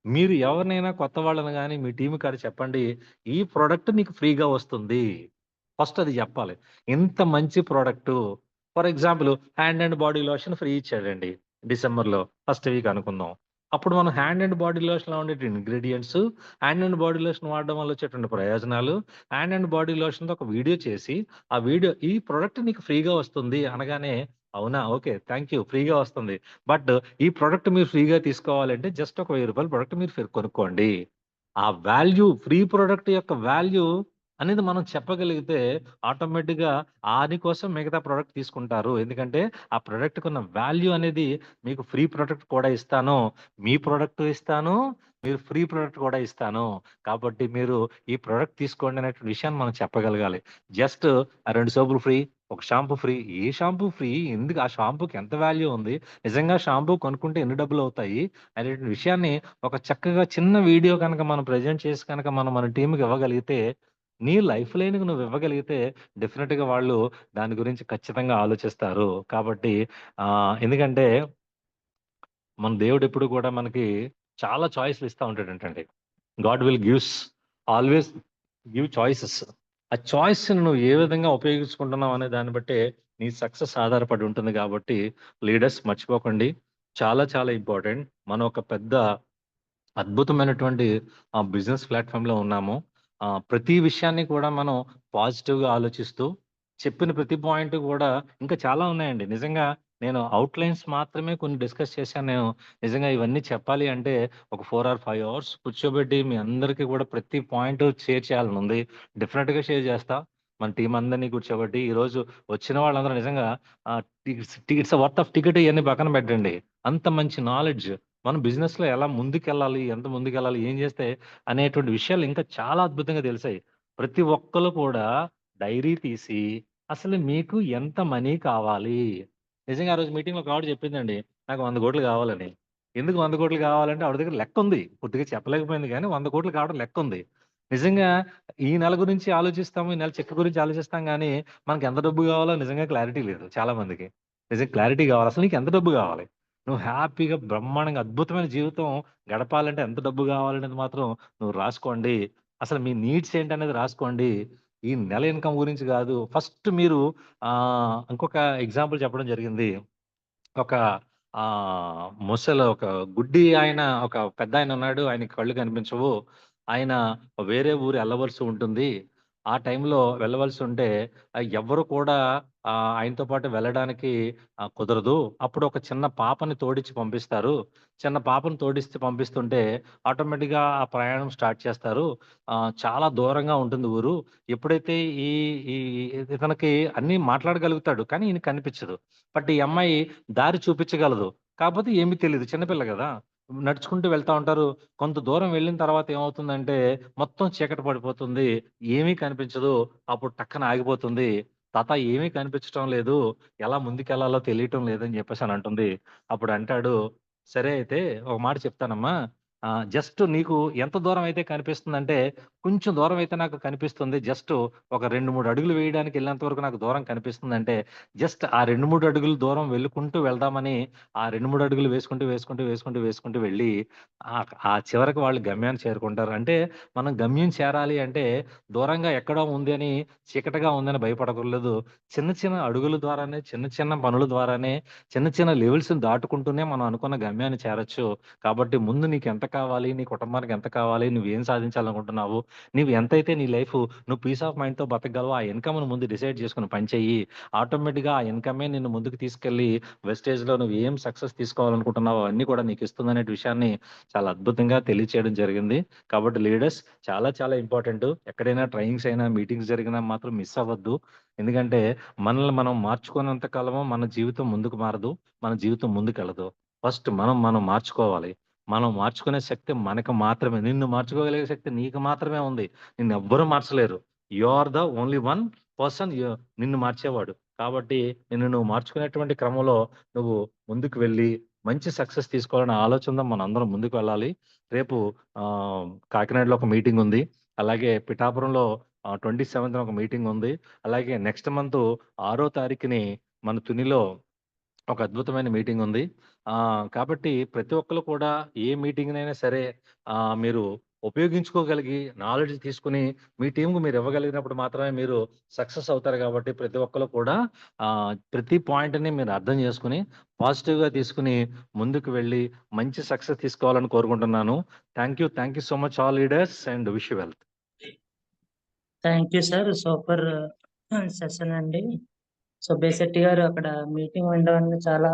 మీరు ఎవరినైనా కొత్త వాళ్ళని గాని, మీ టీమ్ కాడ చెప్పండి. ఈ ప్రొడక్ట్ నీకు ఫ్రీగా వస్తుంది. ఫస్ట్ అది చెప్పాలి. ఇంత మంచి product for example hand and body lotion free ఇచ్చాడండి. డిసెంబర్‌లో ఫస్ట్ వీక్ అనుకుందాం. అప్పుడు మనం హ్యాండ్ అండ్ బాడీ లోషన్‌లో ఉండే ingredients, hand and body lotion వాడడం వల్ల వచ్చేటువంటి ప్రయోజనాలు, హ్యాండ్ అండ్ బాడీ లోషన్‌తో ఒక వీడియో చేసి, ఆ వీడియో ఈ ప్రొడక్ట్ నీకు ఫ్రీగా వస్తుంది అనగానే, అవునా! ఓకే. Thank you. ఫ్రీగా వస్తుంది. బట్ ఈ ప్రొడక్ట్ మీరు ఫ్రీగా తీసుకోవాలంటే జస్ట్ ఒక రూ. 1000 ప్రొడక్ట్ మీరు కొనుక్కోండి. ఆ వాల్యూ ఫ్రీ ప్రొడక్ట్ యొక్క వాల్యూ అనేది మనం చెప్పగలిగితే ఆటోమేటిక్‌గా దానికోసం మిగతా ప్రొడక్ట్ తీసుకుంటారు. ఎందుకంటే ఆ ప్రొడక్ట్‌కున్న వాల్యూ అనేది మీకు ఫ్రీ ప్రొడక్ట్ కూడా ఇస్తాను. మీ ప్రొడక్ట్ ఇస్తాను. మీరు ఫ్రీ ప్రొడక్ట్ కూడా ఇస్తాను. కాబట్టి మీరు ఈ ప్రొడక్ట్ తీసుకోండి అనేటువంటి విషయాన్ని మనం చెప్పగలగాలి. జస్ట్ 2 సోపులు ఫ్రీ, ఒక షాంపూ ఫ్రీ. ఏ షాంపూ ఫ్రీ? ఎందుకు ఆ షాంపూకి ఎంత వాల్యూ ఉంది? నిజంగా షాంపూ కొనుక్కుంటే ఎన్ని డబ్బులవుతాయి? అనేటువంటి విషయాన్ని ఒక చక్కగా చిన్న వీడియో గనక మనం ప్రెజెంట్ చేసి గనక మనం మన టీమ్‌కి ఇవ్వగలిగితే, నీ లైఫ్ లైన్‌కి నువ్వు ఇవ్వగలిగితే డెఫినిట్‌గా వాళ్ళు దాని గురించి ఖచ్చితంగా ఆలోచిస్తారు. కాబట్టి ఎందుకంటే మన దేవుడెప్పుడు కూడా మనకి చాలా చాయిస్‌లు ఇస్తా ఉంటాడంటండి. God will always give choices. ఆ చాయిస్‌ని నువ్వు ఏ విధంగా ఉపయోగించుకుంటున్నావు అనే దాన్ని బట్టే నీ సక్సెస్ ఆధారపడి ఉంటుంది కాబట్టి లీడర్స్ మర్చిపోకండి. చాలా చాలా ఇంపార్టెంట్. మనం ఒక పెద్ద అద్భుతమైనటువంటి బిజినెస్ ప్లాట్‌ఫార్మ్‌లో ఉన్నాము. ప్రతి విషయాన్ని కూడా మనం పాజిటివ్‌గా ఆలోచిస్తూ, చెప్పిన ప్రతి పాయింట్ కూడా ఇంకా చాలా ఉన్నాయండి. నిజంగా నేను ఔట్‌లైన్స్ మాత్రమే కొన్ని డిస్కస్ చేశాను నేను. నిజంగా ఇవన్నీ చెప్పాలి అంటే ఒక 4 ఆర్ 5 అవర్స్ కూర్చోబెట్టి మీ అందరికీ కూడా ప్రతి పాయింట్ షేర్ చేయాలని ఉంది. డెఫినిట్‌గా షేర్ చేస్తా. మన టీమ్ అందరిని కూర్చోబెట్టి ఈరోజు వచ్చిన వాళ్ళందరూ నిజంగా టికెట్స్ వర్త్ ఆఫ్ టికెట్ ఇయన్నీ పక్కన పెట్టండి. అంత మంచి నాలెడ్జ్ మనం బిజినెస్‌లో ఎలా ముందుకెళ్ళాలి? ఎంత ముందుకెళ్ళాలి? ఏం చేస్తే అనేటువంటి విషయాలు ఇంకా చాలా అద్భుతంగా తెలిసాయి. ప్రతి ఒక్కళ్ళు కూడా డైరీ తీసి అసలు మీకు ఎంత మనీ కావాలి? నిజంగా ఆ రోజు మీటింగ్‌లో ఒక ఆవిడ చెప్పిందండి. నాకు 100,00,00,000 కావాలని. ఎందుకు 100,00,00,000 కావాలంటే ఆవిడ దగ్గర లెక్కుంది. పూర్తిగా చెప్పలేకపోయింది గానీ 100,00,00,000 కావడం లెక్కుంది. నిజంగా ఈ నెల గురించి ఆలోచిస్తాము. ఈ నెల చెక్ గురించి ఆలోచిస్తాం గానీ మనకి ఎంత డబ్బు కావాలో నిజంగా క్లారిటీ లేదు చాలా మందికి. నిజంగా క్లారిటీ కావాలి. అసలు నీకు ఎంత డబ్బు కావాలి? నువ్వు హ్యాపీగా బ్రహ్మాండంగా అద్భుతమైన జీవితం గడపాలంటే ఎంత డబ్బు కావాలనేది మాత్రం నువ్వు రాసుకోండి. అసలు మీ నీడ్స్ ఏంటనేది రాసుకోండి. ఈ నెల ఇన్‌కమ్ గురించి గాదు. ఫస్ట్ మీరు ఇంకొక ఎగ్జాంపుల్ చెప్పడం జరిగింది. ఒక ఒక గుడ్డి ఆయన ఒక పెద్దాయనున్నాడు. ఆయనకి కళ్ళు కనిపించవు. ఆయన వేరే ఊరు ఎళ్ళవలసి ఉంటుంది. ఆ టైంలో వెళ్ళవలసుంటే ఎవ్వరు కూడా ఆయనతో పాటు వెళ్ళడానికి కుదరదు. అప్పుడు ఒక చిన్న పాపని తోడిచ్చి పంపిస్తారు. చిన్న పాపను తోడిచ్చి పంపిస్తుంటే ఆటోమేటిక్‌గా ఆ ప్రయాణం స్టార్ట్ చేస్తారు. చాలా దూరంగా ఉంటుంది ఊరు. ఎప్పుడైతే ఈ ఈ ఇతనికి అన్నీ మాట్లాడగలుగుతాడు. కానీ ఈయనకి కనిపించదు. బట్ ఈ అమ్మాయి దారి చూపించగలదు. కాపోతే ఏమీ తెలీదు. చిన్న పిల్ల గదా! నడుచుకుంటూ వెళ్తా ఉంటారు. కొంత దూరం వెళ్ళిన తర్వాత ఏమవుతుందంటే, మొత్తం చీకటి పడిపోతుంది. ఏమీ కనిపించదు. అప్పుడు టక్కన ఆగిపోతుంది. తాత ఏమీ కనిపించటం లేదు. ఎలా ముందుకెళ్ళాలో తెలియటం లేదని జెప్పేసనంటుంది. అప్పుడంటాడు, సరే అయితే ఒక మాట చెప్తానమ్మా. జస్ట్ నీకు ఎంత దూరం అయితే కనిపిస్తుందంటే, కొంచెం దూరం అయితే నాకు కనిపిస్తుంది. జస్ట్ ఒక 2, 3 అడుగులు వేయడానికి ఎళ్ళేంత వరకు నాకు దూరం కనిపిస్తుందంటే జస్ట్ ఆ 2, 3 అడుగులు దూరం వెళ్ళుకుంటూ వెళ్దామని, ఆ 2, 3 అడుగులు వేసుకుంటూ వెళ్ళి ఆ చివరికి వాళ్ళు గమ్యాన్ని చేరుకుంటారు. అంటే మనం గమ్యం చేరాలి అంటే దూరంగా ఎక్కడో ఉంది అని, చీకటిగా ఉందని భయపడకర్లేదు. చిన్న చిన్న అడుగుల ద్వారానే, చిన్న చిన్న పనుల ద్వారానే, చిన్న చిన్న లెవెల్స్‌ని దాటుకుంటూనే మనం అనుకున్న గమ్యాన్ని చేరొచ్చు. కాబట్టి ముందు నీకెంత కావాలి? నీ కుటుంబానికి ఎంత కావాలి? నువ్వేం సాధించాలనుకుంటున్నావు? నువ్వు ఎంతైతే నీ లైఫు నువ్వు పీస్ ఆఫ్ మైండ్‌తో బతకగలవో ఆ ఇన్‌కమ్‌ని ముందు డిసైడ్ చేసుకొని పని చెయ్యి. ఆటోమేటిక్‌గా ఆ ఇన్‌కమే నిన్ను ముందుకు తీసుకెళ్ళి వెస్టేజ్‌లో నువ్వు ఏం సక్సెస్ తీసుకోవాలనుకుంటున్నావో అవన్నీ కూడా నీకిస్తుందనే విషయాన్ని చాలా అద్భుతంగా తెలియచేయడం జరిగింది. కాబట్టి లీడర్స్ చాలా చాలా ఇంపార్టెంటు. ఎక్కడైనా ట్రైనింగ్స్ అయినా, మీటింగ్స్ జరిగినా మాత్రం మిస్ అవ్వద్దు. ఎందుకంటే మనల్ని మనం మార్చుకోనంత కాలము మన జీవితం ముందుకు మారదు. మన జీవితం ముందుకెళ్ళదు. ఫస్ట్ మనం మార్చుకోవాలి. మనం మార్చుకునే శక్తి మనకు మాత్రమే. నిన్ను మార్చుకోగలిగే శక్తి నీకు మాత్రమే ఉంది. నిన్నెవ్వరు మార్చలేరు. You are the only one person నిన్ను మార్చేవాడు. కాబట్టి నిన్ను నువ్వు మార్చుకునేటువంటి క్రమంలో నువ్వు ముందుకు వెళ్ళి మంచి సక్సెస్ తీసుకోవాలనే ఆలోచనతో మనందరం ముందుకు వెళ్ళాలి. రేపు కాకినాడలో ఒక మీటింగ్ ఉంది. అలాగే పిఠాపురంలో 27న ఒక మీటింగ్ ఉంది. అలాగే నెక్స్ట్ మంత్ 6 తారీఖుని మన తునిలో ఒక అద్భుతమైన మీటింగ్ ఉంది. కాబట్టి ప్రతి ఒక్కళ్ళు కూడా ఏ మీటింగ్‌నైనా సరే మీరు ఉపయోగించుకోగలిగి నాలెడ్జ్ తీసుకొని మీ టీమ్‌కి మీరు ఇవ్వగలిగినప్పుడు మాత్రమే మీరు సక్సెస్ అవుతారు కాబట్టి ప్రతి ఒక్కళ్ళు కూడా ప్రతి పాయింట్‌ని మీరు అర్థం చేసుకొని పాజిటివ్‌గా తీసుకొని ముందుకు వెళ్లి మంచి సక్సెస్ తీసుకోవాలని కోరుకుంటున్నాను. Thank you so much all leaders and wish you wealth. Thank you sir. Super session అండి. సో, బేసిరెడ్డి గారు అక్కడ మీటింగ్ వినడం అనేది చాలా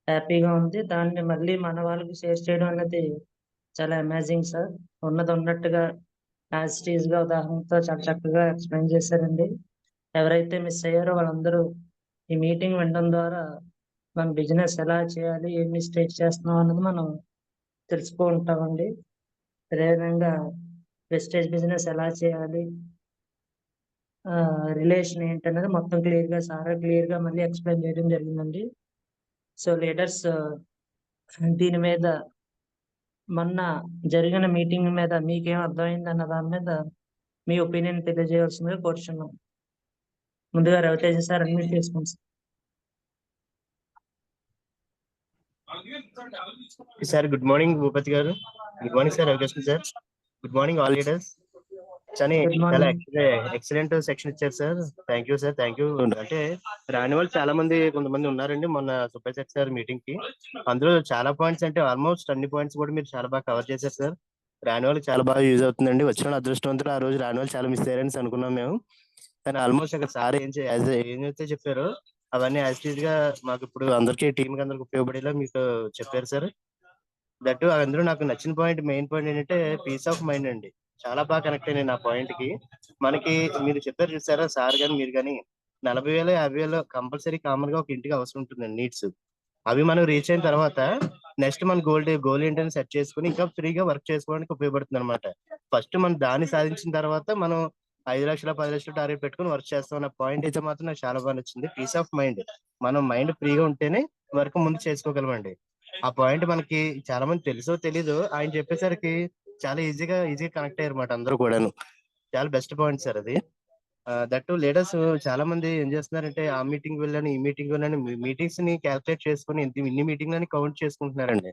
హ్యాపీగా ఉంది. దాన్ని మళ్ళీ మన వాళ్ళకి షేర్ చేయడం అనేది చాలా అమేజింగ్ సార్. ఉన్నది ఉన్నట్టుగా యాజ్ ఇట్ ఈజ్ గా ఉదాహరణతో చాలా చక్కగా ఎక్స్ప్లెయిన్ చేశారండి. ఎవరైతే మిస్ అయ్యారో వాళ్ళందరూ ఈ మీటింగ్ వినడం ద్వారా మన బిజినెస్ ఎలా చేయాలి, ఏం మిస్టేక్ చేస్తున్నాం అన్నది మనం తెలుసుకుంటామండి. అదేవిధంగా వెస్టేజ్ బిజినెస్ ఎలా చేయాలి, రిలేషన్ ఏంటన్నది మొత్తం క్లియర్ గా మళ్ళీ ఎక్స్ప్లెయిన్ చేయడం జరిగిందండి. సో లీడర్స్ దీని మీద మొన్న జరిగిన మీటింగ్ మీద మీకేం అర్థమైంది అన్న దాని మీద మీ ఒపీనియన్ తెలియజేయవలసిందిగా కోరుచున్నాం. ముందుగా రవితేజ సార్ అడ్మిట్ చేసుకోండి sir. Sir good morning Bhupathi garu. Good morning sir Ravikrishna sir. Good morning all leaders. చాలా Good morning. ఎక్సలెంట్ సెక్షన్ ఇచ్చారు సార్. Thank you sir, thank you. అంటే రాని వాళ్ళు చాలా మంది కొంతమంది ఉన్నారండి మొన్న సూపర్ సెట్ సార్ మీటింగ్ కి. అందులో చాలా పాయింట్స్ అంటే ఆల్మోస్ట్ అన్ని పాయింట్స్ కూడా మీరు చాలా బాగా కవర్ చేశారు సార్. రాని వాళ్ళకి చాలా బాగా యూజ్ అవుతుందండి. వచ్చిన వాళ్ళు అదృష్టవంతులు. ఆ రోజు రాని వాళ్ళు చాలా మిస్ అయ్యారని అనుకున్నాం మేము. కానీ ఆల్మోస్ట్ అక్కడ సార్ ఏమైతే చెప్పారో అవన్నీ యాజ్ ఇట్ ఈజ్ గా మాకు ఇప్పుడు అందరికీ టీమ్ కి అందరికి ఉపయోగపడేలా మీకు చెప్పారు సార్. దట్టు అందులో నాకు నచ్చిన పాయింట్, మెయిన్ పాయింట్ ఏంటంటే పీస్ ఆఫ్ మైండ్ అండి. చాలా బాగా కనెక్ట్ అయ్యింది నా పాయింట్ కి. మనకి మీరు చెప్పారు చూసారా సార్ గాని మీరు కానీ 40,000 50,000 కంపల్సరీ కామన్ గా ఒక ఇంటికి అవసరం ఉంటుందండి, నీడ్స్. అవి మనం రీచ్ అయిన తర్వాత నెక్స్ట్ మన గోల్ ఏంటని సెట్ చేసుకుని ఇంకా ఫ్రీగా వర్క్ చేసుకోవడానికి ఉపయోగపడుతుంది అనమాట. ఫస్ట్ మనం దాన్ని సాధించిన తర్వాత మనం 5 లక్షలు 10 లక్షలు టార్గెట్ పెట్టుకుని వర్క్ చేస్తాం అన్న పాయింట్ అయితే మాత్రం నాకు చాలా బాగా నచ్చింది. పీస్ ఆఫ్ మైండ్, మనం మైండ్ ఫ్రీగా ఉంటేనే వర్క్ ముందు చేసుకోగలమండి. ఆ పాయింట్ మనకి చాలా మంది తెలుసో తెలీదు, ఆయన చెప్పేసరికి చాలా ఈజీగా కనెక్ట్ అయ్యారు అన్నమాట అందరూ కూడాను. చాలా బెస్ట్ పాయింట్ సార్ అది. దట్టు లీడర్స్ చాలా మంది ఏం చేస్తున్నారంటే ఆ మీటింగ్ వెళ్ళని ఈ మీటింగ్ వెళ్ళని మీటింగ్స్ ని క్యాల్కులేట్ చేసుకుని ఇన్ని మీటింగ్లని కౌంట్ చేసుకుంటున్నారండి.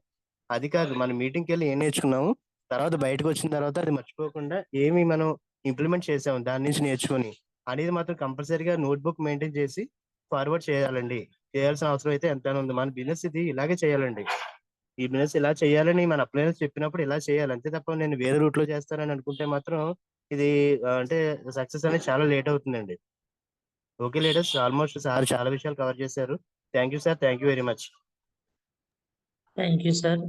అది కాదు, మన మీటింగ్కి వెళ్ళి ఏం నేర్చుకున్నాము, తర్వాత బయటకు వచ్చిన తర్వాత అది మర్చిపోకుండా ఏమి మనం ఇంప్లిమెంట్ చేసాము దాని నుంచి నేర్చుకొని అనేది మాత్రం కంపల్సరీగా నోట్ బుక్ మెయింటైన్ చేసి ఫార్వర్డ్ చేయాలండి. చేయాల్సిన అవసరం అయితే ఎంతైనా ఉంది. మన బిజినెస్ ఇది ఇలాగే చేయాలండి. ఈ బిజినెస్ ఇలా చేయాలని మన అప్లయన్స్ చెప్పినప్పుడు ఇలా చేయాలి, అంతే తప్ప నేను వేరే రూట్ లో చేస్తానని అనుకుంటే మాత్రం ఇది అంటే సక్సెస్ అనేది చాలా లేట్ అవుతుందండి. ఓకే లీడర్స్, ఆల్మోస్ట్ సార్ చాలా విషయాలు కవర్ చేశారు. Thank you sir, thank you very much. Thank you sir.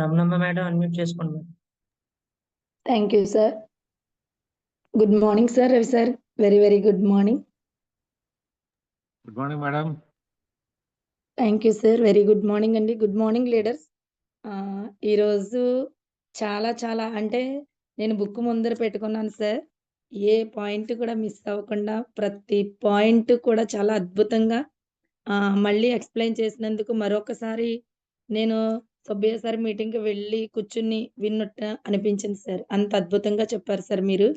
Ramanamma madam unmute చేసుకోండి. Thank you sir. Good morning sir. Ravi sir, very very good morning. Good morning madam. Thank you sir, very good morning అండి. Good morning leaders. ఈరోజు చాలా అంటే నేను book ముందర పెట్టుకున్నాను సార్. ఏ పాయింట్ కూడా మిస్ అవ్వకుండా ప్రతి పాయింట్ కూడా చాలా అద్భుతంగా మళ్ళీ ఎక్స్ప్లెయిన్ చేసినందుకు మరొకసారి నేను సుబ్బయ్య సార్ మీటింగ్కి వెళ్ళి కూర్చుని విన్నట్టు అనిపించింది సార్. అంత అద్భుతంగా చెప్పారు సార్ మీరు.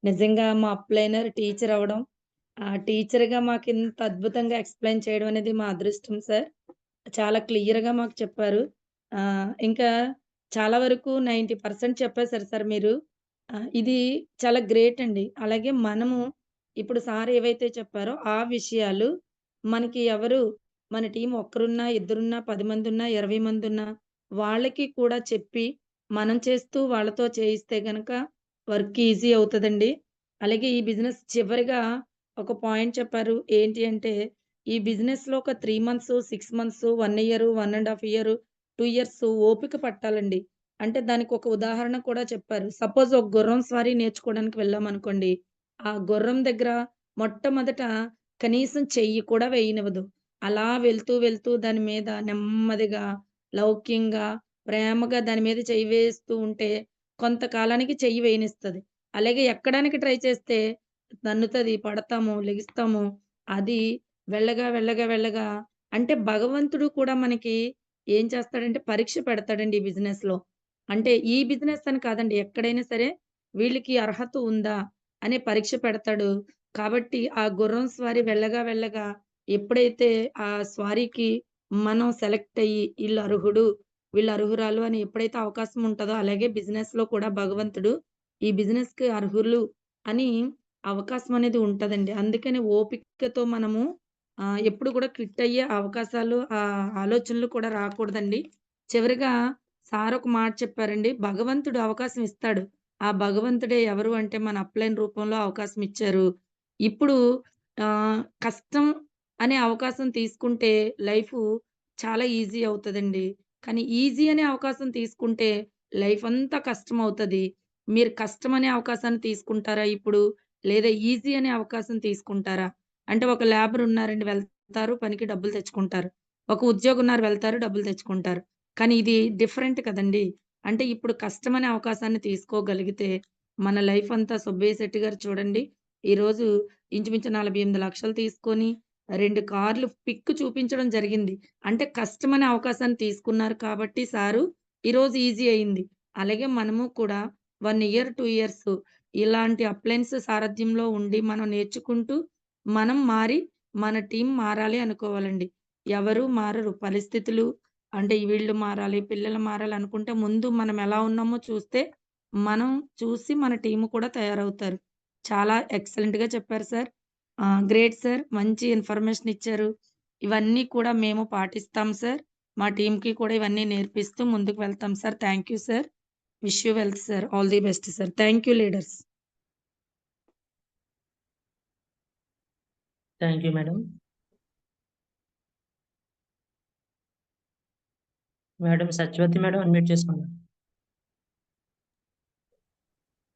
నిజంగా మా అప్లైనర్ టీచర్ అవ్వడం, ఆ టీచర్గా మాకు ఇంత అద్భుతంగా ఎక్స్ప్లెయిన్ చేయడం అనేది మా అదృష్టం సార్. చాలా క్లియర్గా మాకు చెప్పారు. ఇంకా చాలా వరకు 90% చెప్పేశారు సార్ మీరు. ఇది చాలా గ్రేట్ అండి. అలాగే మనము ఇప్పుడు సార్ ఏవైతే చెప్పారో ఆ విషయాలు మనకి ఎవరు మన టీం ఒక్కరున్నా, ఇద్దరున్నా, 10 మంది ఉన్నా, 20 మంది ఉన్నా వాళ్ళకి కూడా చెప్పి మనం చేస్తూ వాళ్ళతో చేయిస్తే గనక వర్క్ ఈజీ అవుతదండి. అలాగే ఈ బిజినెస్ చివరిగా ఒక పాయింట్ చెప్పారు. ఏంటి అంటే ఈ బిజినెస్‌లో ఒక 3 months, 6 months, 1 year, 1½ year, 2 years ఓపిక పట్టాలండి. అంటే దానికి ఒక ఉదాహరణ కూడా చెప్పారు. సపోజ్ ఒక గుర్రం స్వారీ నేర్చుకోవడానికి వెళ్ళామనుకోండి. ఆ గుర్రం దగ్గర మొట్టమొదట కనీసం చెయ్యి కూడా వేయనివ్వదు. అలా వెళ్తూ దాని మీద నెమ్మదిగా, లౌక్యంగా, ప్రేమగా దాని మీద చెయ్యి వేస్తూ ఉంటే కొంతకాలానికి చెయ్యి వేయనిస్తది. అలాగే ఎక్కడానికి ట్రై చేస్తే తన్నుతది, పడతాము, లెగిస్తాము. అది వెళ్ళగా అంటే భగవంతుడు కూడా మనకి ఏం చేస్తాడంటే పరీక్ష పెడతాడండి ఈ బిజినెస్‌లో. అంటే ఈ బిజినెస్ అని కాదండి, ఎక్కడైనా సరే వీళ్ళకి అర్హత ఉందా అనే పరీక్ష పెడతాడు. కాబట్టి ఆ గుర్రం స్వారీ వెళ్ళగా ఎప్పుడైతే ఆ స్వారీకి మనం సెలెక్ట్ అయ్యి ఈళ్ళు అర్హుడు, వీళ్ళు అర్హురాలు అని ఎప్పుడైతే అవకాశం ఉంటదో అలాగే బిజినెస్‌లో కూడా భగవంతుడు ఈ బిజినెస్‌కి అర్హులు అని అవకాశం అనేది ఉంటదండి. అందుకని ఓపికతో మనము ఎప్పుడు కూడా క్విట్ అయ్యే అవకాశాలు, ఆలోచనలు కూడా రాకూడదండి. చివరగా సార్ ఒక మాట చెప్పారండి. భగవంతుడు అవకాశం ఇస్తాడు. ఆ భగవంతుడే ఎవరు అంటే మన అప్‌లైన్ రూపంలో అవకాశం ఇచ్చారు. ఇప్పుడు కష్టం అనే అవకాశం తీసుకుంటే లైఫు చాలా ఈజీ అవుతదండి. కానీ ఈజీ అనే అవకాశం తీసుకుంటే లైఫ్ అంతా కష్టమవుతది. మీరు కష్టం అనే అవకాశాన్ని తీసుకుంటారా ఇప్పుడు? లేదా ఈజీ అనే అవకాశం తీసుకుంటారా? అంటే ఒక లేబర్ ఉన్నారండి వెళ్తారు, పనికి డబ్బులు తెచ్చుకుంటారు. ఒక ఉద్యోగి ఉన్నారు వెళ్తారు, డబ్బులు తెచ్చుకుంటారు. కానీ ఇది డిఫరెంట్ కదండీ! అంటే ఇప్పుడు కష్టం అనే అవకాశాన్ని తీసుకోగలిగితే మన లైఫ్ అంతా సుబ్బయ్య శెట్టి గారు చూడండి, ఈరోజు ఇంచుమించు 48 లక్షలు తీసుకొని 2 కార్లు పిక్ చూపించడం జరిగింది. అంటే కష్టమనే అవకాశాన్ని తీసుకున్నారు కాబట్టి సారు ఈరోజు ఈజీ అయింది. అలాగే మనము కూడా 1 ఇయర్, 2 ఇయర్స్ ఇలాంటి అప్లయన్స్ సారథ్యంలో ఉండి మనం నేర్చుకుంటూ, మనం మారి మన టీమ్ మారాలి అనుకోవాలండి. ఎవరు మారరు. పరిస్థితులు అంటే వీళ్ళు మారాలి, పిల్లలు మారాలి అనుకుంటే ముందు మనం ఎలా ఉన్నామో చూస్తే, మనం చూసి మన టీమ్ కూడా తయారవుతారు. చాలా ఎక్సలెంట్‌గా చెప్పారు సార్. Great sir. మంచి ఇన్ఫర్మేషన్ ఇచ్చారు. ఇవన్నీ కూడా మేము పాటిస్తాం సార్. మా టీమ్‌కి కూడా ఇవన్నీ నేర్పిస్తూ ముందుకు వెళ్తాం sir. Thank you sir. Wish you wealth sir. All the best sir. Thank you leaders. Thank you madam. Madam Satyavathi madam unmute చేసుకోండి.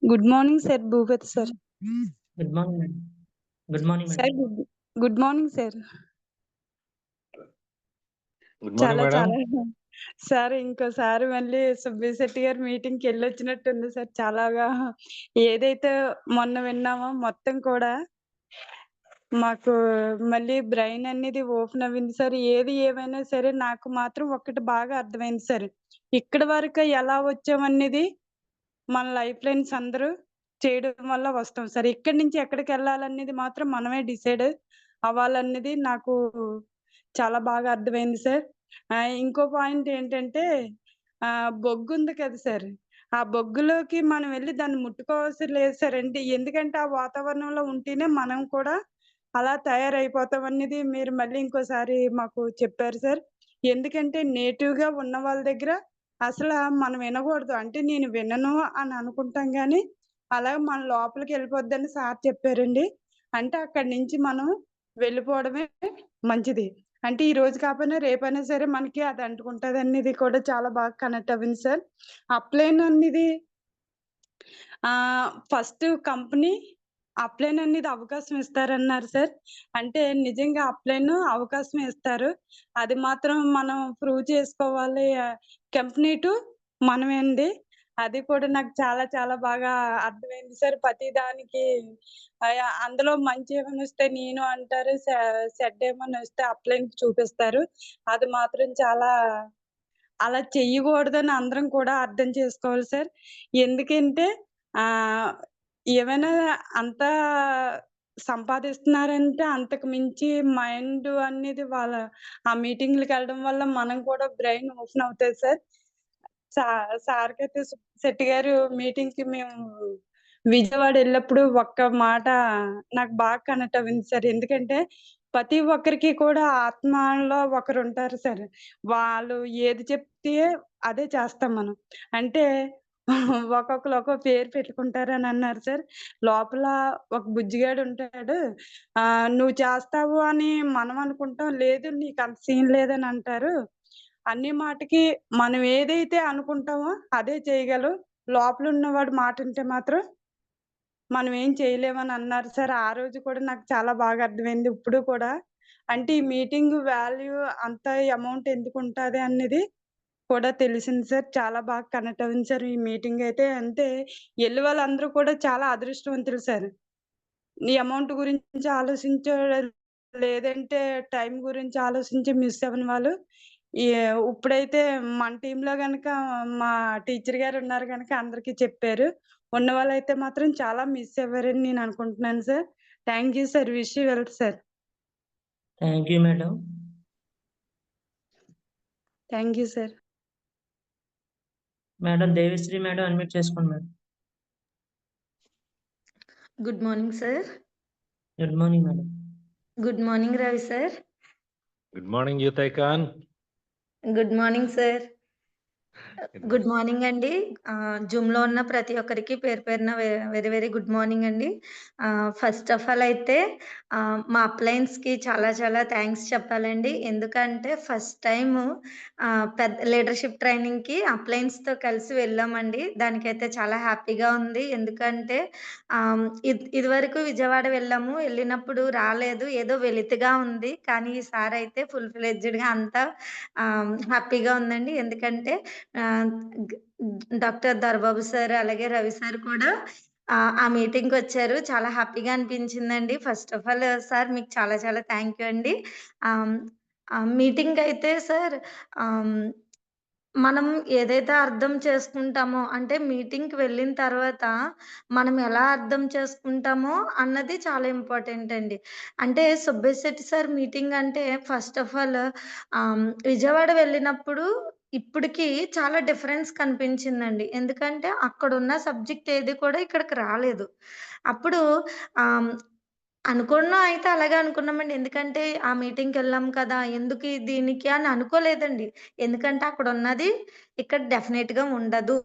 Good morning sir Bhupathi sir. Good morning madam. Good morning madam. Sir good morning sir. Good morning చాలా madam. చాలా sir ఇంకోసారి మళ్ళీ సుబ్బయ్య శెట్టి గారి మీటింగ్‌కి వెళ్ళొచ్చినట్టుంది sir. చాలాగా ఏదైతే మొన్న విన్నామో మొత్తం కూడా మాకు మళ్ళీ బ్రెయిన్ అనేది ఓపెన్ అవ్వింది సార్. ఏది ఏమైనా సరే నాకు మాత్రం ఒక్కటి బాగా అర్థమైంది సార్. ఇక్కడి వరకు ఎలా వచ్చామనేది మన లైఫ్ లైన్స్ అందరూ చేయడం వల్ల వస్తాం సార్. ఇక్కడి నుంచి ఎక్కడికెళ్ళాలనేది మాత్రం మనమే డిసైడ్ అవ్వాలనేది నాకు చాలా బాగా అర్థమైంది సార్. ఇంకో పాయింట్ ఏంటంటే బొగ్గుంది కదా సార్! ఆ బొగ్గులోకి మనం వెళ్లి దాన్ని ముట్టుకోవాల్సిన లేదు సార్. ఎందుకంటే ఆ వాతావరణంలో ఉంటేనే మనం కూడా అలా తయారైపోతామనేది మీరు మళ్ళీ ఇంకోసారి మాకు చెప్పారు సార్. ఎందుకంటే నేటివ్‌గా ఉన్న వాళ్ళ దగ్గర మనం వినకూడదు. అంటే నేను వినను అని అనుకుంటాం గానీ, అలాగ మన లోపలికెళ్ళిపోద్దని సార్ చెప్పారండి. అంటే అక్కడి నుంచి మనం వెళ్ళిపోవడమే మంచిది. అంటే ఈరోజు కాకపోయినా రేపైనా సరే మనకి అది అంటుకుంటదనేది కూడా చాలా బాగా కనెక్ట్ అవ్వింది సార్. అప్లైన్ అనేది ఫస్ట్ కంపెనీ అప్లైన్ అనేది అవకాశం ఇస్తారన్నారు సార్. అంటే నిజంగా అప్లైన్ అవకాశం ఇస్తారు. అది మాత్రం మనం ప్రూవ్ చేసుకోవాలి. కంపెనీ టు మనమే అండి. అది కూడా నాకు చాలా చాలా బాగా అర్థమైంది సార్. ప్రతి దానికి అందులో మంచి ఏమైనా వస్తే నేను అంటారు. చెడ్డ ఏమైనా వస్తే అప్లైన్‌కి చూపిస్తారు. అది మాత్రం చాలా అలా చెయ్యకూడదని అందరం కూడా అర్థం చేసుకోవాలి సార్. ఎందుకంటే ఆహ్, ఏమైనా అంతా సంపాదిస్తున్నారంటే అంతకు మించి మైండ్ అనేది ఆ మీటింగ్‌లకెళ్ళడం వల్ల మనం కూడా బ్రెయిన్ ఓపెన్ అవుతది సార్. సా సార్‌కైతే శెట్టి గారు మీటింగ్‌కి మేము విజయవాడ ఎళ్ళినప్పుడు ఒక్క మాట నాకు బాగా కనెక్ట్ అవ్వింది సార్. ఎందుకంటే ప్రతి ఒక్కరికి కూడా ఆత్మలో ఒకరుంటారు సార్. వాళ్ళు ఏది చెప్తే అదే చేస్తాం మనం. అంటే ఒక్కొక్కళ్ళు ఒక్కో పేరు పెట్టుకుంటారని అన్నారు సార్. లోపల ఒక బుజ్జిగాడు ఉంటాడు. నువ్వు చేస్తావు అని మనం అనుకుంటాం. లేదు నీకంత సీన్ లేదని అంటారు. అన్ని మాటకి మనం ఏదైతే అనుకుంటామో అదే చేయగలం. లోపలున్నవాడి మాటింటే మాత్రం మనం ఏం చేయలేమని అన్నారు సార్. ఆ రోజు కూడా నాకు చాలా బాగా అర్థమైంది. ఇప్పుడు కూడా అంటే ఈ మీటింగ్ వాల్యూ అంత అమౌంట్ ఎందుకుంటాది అనేది కూడా తెలిసింది సార్. చాలా బాగా కనెక్ట్ అయింది సార్ ఈ మీటింగ్ అయితే. అంటే ఎళ్ళి వాళ్ళందరూ కూడా చాలా అదృష్టవంతులు సార్. ఈ అమౌంట్ గురించి లేదంటే టైం గురించి ఆలోచించి మిస్ అవ్వని వాళ్ళు ఈ ఇప్పుడైతే మన టీమ్‌లో గనక మా టీచర్ గారు ఉన్నారు గనక అందరికీ చెప్పారు. ఉన్నవాళ్ళైతే మాత్రం చాలా మిస్ అవ్వారని నేను అనుకుంటున్నాను sir. Thank you sir. Wish you well sir. Thank you madam. Thank you sir. Madam Devisri madam unmute చేసుకోండి madam. Good morning sir. Good morning madam. Good morning Ravi sir. Good morning youth icon. Good morning sir. Good morning అండి. జూమ్‌లో ఉన్న ప్రతి ఒక్కరికి పేరు పేరున very very good morning అండి. First of all అయితే మా అప్లయన్స్‌కి చాలా చాలా థాంక్స్ చెప్పాలండి. ఎందుకంటే ఫస్ట్ టైము పెద్ద లీడర్‌షిప్ ట్రైనింగ్‌కి అప్లయన్స్‌తో కలిసి వెళ్ళామండి. దానికైతే చాలా హ్యాపీగా ఉంది. ఎందుకంటే ఇదివరకు విజయవాడ వెళ్ళాము. వెళ్ళినప్పుడు రాలేదు. ఏదో వెలితిగా ఉంది. కానీ ఈసారైతే ఫుల్ ఫ్లెడ్జ్డ్‌గా అంతా హ్యాపీగా ఉందండి. ఎందుకంటే ఆహ్, గ్ డాక్టర్ దర్బాబు సార్, అలాగే రవి సార్ కూడా ఆ మీటింగ్‌కొచ్చారు. చాలా హ్యాపీగా అనిపించిందండి. ఫస్ట్ ఆఫ్ ఆల్ సార్ మీకు చాలా చాలా థాంక్ యూ అండి. ఆహ్, మీటింగయితే సార్ ఆహ్, మనం ఏదైతే అర్థం చేసుకుంటామో అంటే మీటింగ్‌కి వెళ్ళిన తర్వాత మనం ఎలా అర్థం చేసుకుంటామో అన్నది చాలా ఇంపార్టెంట్ అండి. అంటే సుబ్బేశెట్టి సార్ మీటింగ్ అంటే ఫస్ట్ ఆఫ్ ఆల్ విజయవాడ వెళ్ళినప్పుడు ఇప్పటికి చాలా డిఫరెన్స్ కనిపించిందండి. ఎందుకంటే అక్కడున్న సబ్జెక్ట్ ఏది కూడా ఇక్కడికి రాలేదు. అప్పుడు ఆహ్, అనుకున్నాం అయితే అలాగే అనుకున్నామండి. ఎందుకంటే ఆ మీటింగ్‌కెళ్ళాం కదా! ఎందుకు దీనికి అని అనుకోలేదండి. ఎందుకంటే అక్కడున్నది ఇక్కడ డెఫినెట్‌గా ఉండదు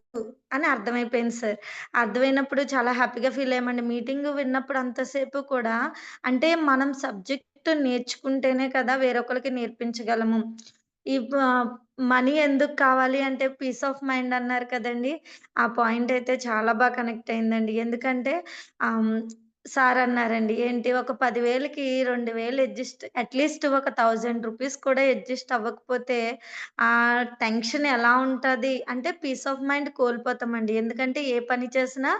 అని అర్థమైపోయింది సార్. అర్థమైనప్పుడు చాలా హ్యాపీగా ఫీల్ అయ్యామండి. మీటింగ్ విన్నప్పుడు అంతసేపు కూడా అంటే మనం సబ్జెక్ట్ నేర్చుకుంటేనే కదా వేరొకళ్ళకి నేర్పించగలము. ఈ ప మనీ ఎందుకు కావాలి అంటే పీస్ ఆఫ్ మైండ్ అన్నారు కదండీ! ఆ పాయింట్ అయితే చాలా కనెక్ట్ అయిందండి. ఎందుకంటే ఆహ్, సార్ అన్నారండి. ఏంటి ఒక 10,000కి 2,000 అట్‌లీస్ట్ ఒక రూ. 1,000 కూడా అడ్జస్ట్ అవ్వకపోతే ఆ టెన్షన్ ఎలా ఉంటది అంటే పీస్ ఆఫ్ మైండ్ కోల్పోతామండి. ఎందుకంటే ఏ పని చేసినా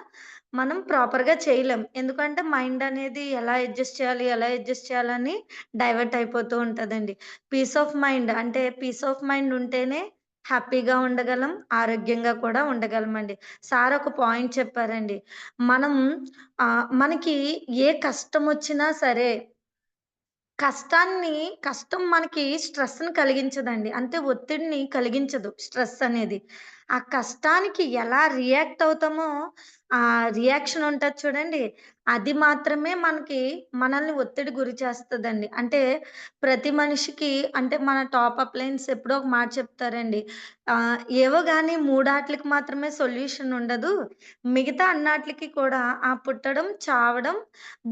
మనం ప్రాపర్‌గా చేయలేం. ఎందుకంటే మైండ్ అనేది ఎలా అడ్జస్ట్ చేయాలని డైవర్ట్ అయిపోతూ ఉంటదండి. పీస్ ఆఫ్ మైండ్ అంటే పీస్ ఆఫ్ మైండ్ ఉంటేనే హ్యాపీగా ఉండగలం. ఆరోగ్యంగా కూడా ఉండగలమండి. సార్ ఒక పాయింట్ చెప్పారండి. మనం మనకి ఏ కష్టమొచ్చినా సరే కష్టం మనకి స్ట్రెస్‌ని కలిగించదండి. అంటే ఒత్తిడిని కలిగించదు స్ట్రెస్ అనేది. ఆ కష్టానికి ఎలా రియాక్ట్ అవుతామో, ఆ రియాక్షన్ ఉంటది చూడండి, అది మాత్రమే మనల్ని ఒత్తిడి గురి చేస్తదండి. అంటే ప్రతి మనిషికి అంటే మన టాప్ అప్లయన్స్ ఎప్పుడో ఒక మాట చెప్తారండి. ఏవో గాని మూడాట్లకి మాత్రమే సొల్యూషన్ ఉండదు. మిగతా అన్నాట్లికి కూడా పుట్టడం, చావడం,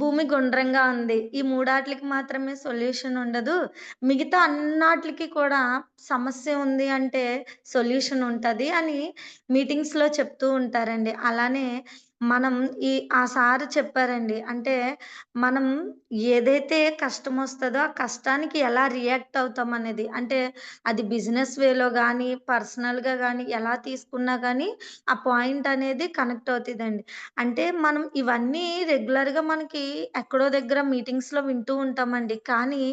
భూమి గుండ్రంగా ఉంది. ఈ మూడాట్లికి మాత్రమే సొల్యూషన్ ఉండదు. మిగతా అన్నాట్లికి కూడా సమస్య ఉంది అంటే సొల్యూషన్ ఉంటది అని మీటింగ్స్‌లో చెప్తూ ఉంటారండి. అలానే మనం ఆ సారు చెప్పారండి. అంటే మనం ఏదైతే కష్టమొస్తదో ఆ కష్టానికి ఎలా రియాక్ట్ అవుతామనేది. అంటే అది బిజినెస్ వేలో గానీ, పర్సనల్‌గా గానీ ఎలా తీసుకున్నా గానీ ఆ పాయింట్ అనేది కనెక్ట్ అవుతదండి. అంటే మనం ఇవన్నీ రెగ్యులర్‌గా మనకి ఎక్కడో దగ్గర మీటింగ్స్‌లో వింటూ ఉంటామండి. కానీ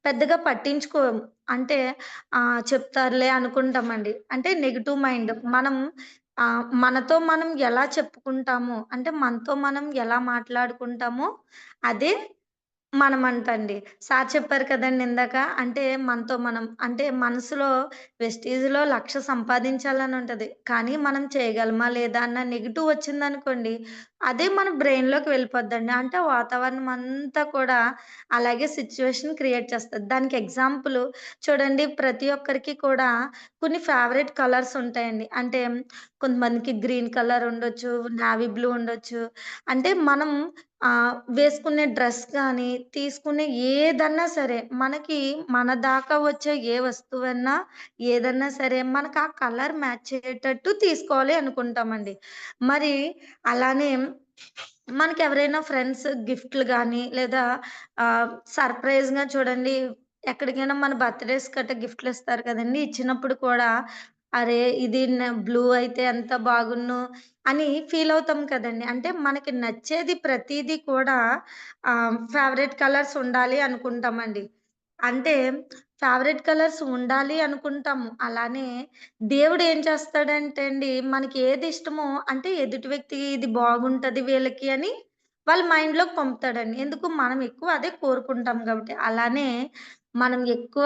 పెద్దగా పట్టించుకోము. అంటే చెప్తారులే అనుకుంటామండి. అంటే నెగెటివ్ మైండ్. మనతో మనం ఎలా చెప్పుకుంటామో, అంటే మనతో మనం ఎలా మాట్లాడుకుంటామో అదే మనమంటండి. సార్ చెప్పారు కదండీ ఇందాక. అంటే మనతో మనం అంటే మనసులో వెస్టీజ్‌లో 1,00,000 సంపాదించాలని ఉంటది. కానీ మనం చేయగలమా లేదా అన్న నెగెటివ్ వచ్చిందనుకోండి, అదే మన బ్రెయిన్‌లోకి వెళ్ళిపోద్దండి. అంటే వాతావరణం అంతా కూడా అలాగే సిట్యుయేషన్ క్రియేట్ చేస్తది. దానికి ఎగ్జాంపుల్ చూడండి ప్రతి ఒక్కరికి కూడా కొన్ని ఫేవరెట్ కలర్స్ ఉంటాయండి. అంటే కొంతమందికి గ్రీన్ కలర్ ఉండొచ్చు, నేవీ బ్లూ ఉండొచ్చు. అంటే మనం వేసుకునే డ్రెస్ గానీ, తీసుకునే ఏదన్నా సరే, మన దాకా వచ్చే ఏ వస్తువన్నా, ఏదన్నా సరే, మనకు ఆ కలర్ మ్యాచ్ అయ్యేటట్టు తీసుకోవాలి అనుకుంటామండి. మరి అలానే మనకెవరైనా ఫ్రెండ్స్ గిఫ్ట్‌లు గానీ, లేదా సర్ప్రైజ్‌గా చూడండి ఎక్కడికైనా మన బర్త్‌డేస్ గట్టా గిఫ్ట్‌లిస్తారు కదండీ! ఇచ్చినప్పుడు కూడా, అరే! ఇది బ్లూ అయితే ఎంత బాగున్ను అని ఫీలవుతాం కదండీ! అంటే మనకి నచ్చేది ప్రతీదీ కూడా ఫేవరెట్ కలర్స్ ఉండాలి అనుకుంటామండి. అంటే ఫేవరెట్ కలర్స్ ఉండాలి అనుకుంటాము. అలానే దేవుడేం చేస్తాడంటే అండి, మనకి ఏది ఇష్టమో అంటే ఎదుటి వ్యక్తి ఇది బాగుంటది వీళ్ళకి అని వాళ్ళ మైండ్‌లోకి పంపుతాడండి. ఎందుకు మనం ఎక్కువ అదే కోరుకుంటాం కాబట్టి. అలానే మనం ఎక్కువ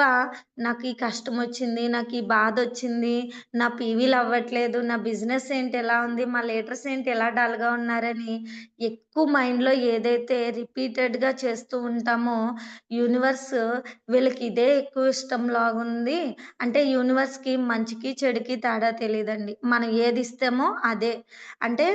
నాకు ఈ కష్టం వచ్చింది, నాకు ఈ బాధ వచ్చింది, నా పీవీలు అవ్వట్లేదు, నా బిజినెస్ ఏంటి ఎలా ఉంది, మా లీడర్స్ ఏంటి ఎలా డల్‌గా ఉన్నారని ఎక్కువ మైండ్‌లో ఏదైతే రిపీటెడ్‌గా చేస్తూ ఉంటామో యూనివర్స్ వీళ్ళకి ఇదే ఎక్కువ ఇష్టం లాగుంది. అంటే యూనివర్స్‌కి మంచికి, చెడుకి తేడా తెలీదండి. మనం ఏది ఇస్తామో అదే. అంటే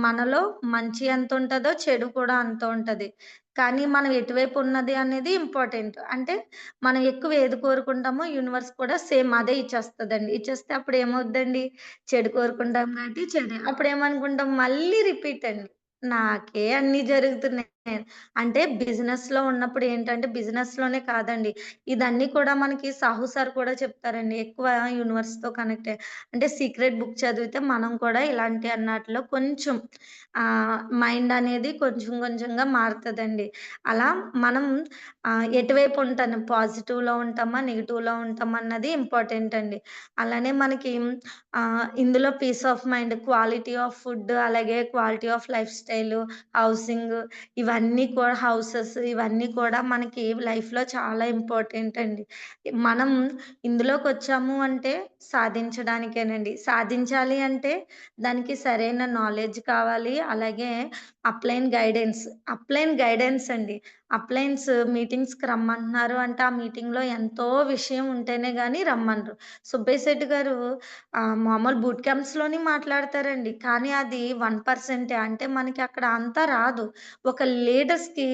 మనలో మంచి ఎంతుంటదో చెడు కూడా అంత ఉంటది. కానీ మనం ఎటువైపు ఉన్నది అనేది ఇంపార్టెంట్. అంటే మనం ఎక్కువ ఏది కోరుకుంటామో యూనివర్స్ కూడా సేమ్ అదే ఇచ్చేస్తదండి. ఇచ్చేస్తే అప్పుడు ఏమవుద్దండి? చెడు కోరుకుంటాం కాబట్టి చెడే. అప్పుడేమనుకుంటాం మళ్ళీ రిపీట్ అండి. నాకే అన్నీ జరుగుతున్నాయి. అంటే బిజినెస్‌లో ఉన్నప్పుడు ఏంటంటే బిజినెస్‌లోనే కాదండి. ఇదన్నీ కూడా మనకి సాహు సార్ కూడా చెప్తారండి. ఎక్కువ యూనివర్స్‌తో కనెక్ట్ అంటే సీక్రెట్ బుక్ చదివితే మనం కూడా ఇలాంటి అన్నాటిలో కొంచెం మైండ్ అనేది కొంచెం కొంచెంగా మారుతదండి. అలా మనం ఎటువైపు ఉంటాను పాజిటివ్‌లో ఉంటామా? నెగెటివ్‌లో ఉంటామా? అన్నది ఇంపార్టెంట్ అండి. అలానే మనకి ఇందులో peace of mind, quality of food, అలాగే quality of life style, housing ఇవన్నీ కూడా హౌసెస్ ఇవన్నీ కూడా మనకి లైఫ్‌లో చాలా ఇంపార్టెంట్ అండి. మనం ఇందులోకొచ్చాము అంటే సాధించడానికేనండి. సాధించాలి అంటే దానికి సరైన నాలెడ్జ్ కావాలి. అలాగే అప్లైన్ గైడెన్స్ అండి. అప్లయన్స్ మీటింగ్స్‌కి రమ్మంటున్నారు అంటే, ఆ మీటింగ్‌లో ఎంతో విషయం ఉంటేనే గాని రమ్మనరు. సుబ్బయ్య శెట్టి గారు మామూలు బూట్ క్యాంప్స్‌లోని మాట్లాడతారండి. కానీ అది 1% అంటే మనకి అక్కడ అంతా రాదు. ఒక లీడర్స్‌కి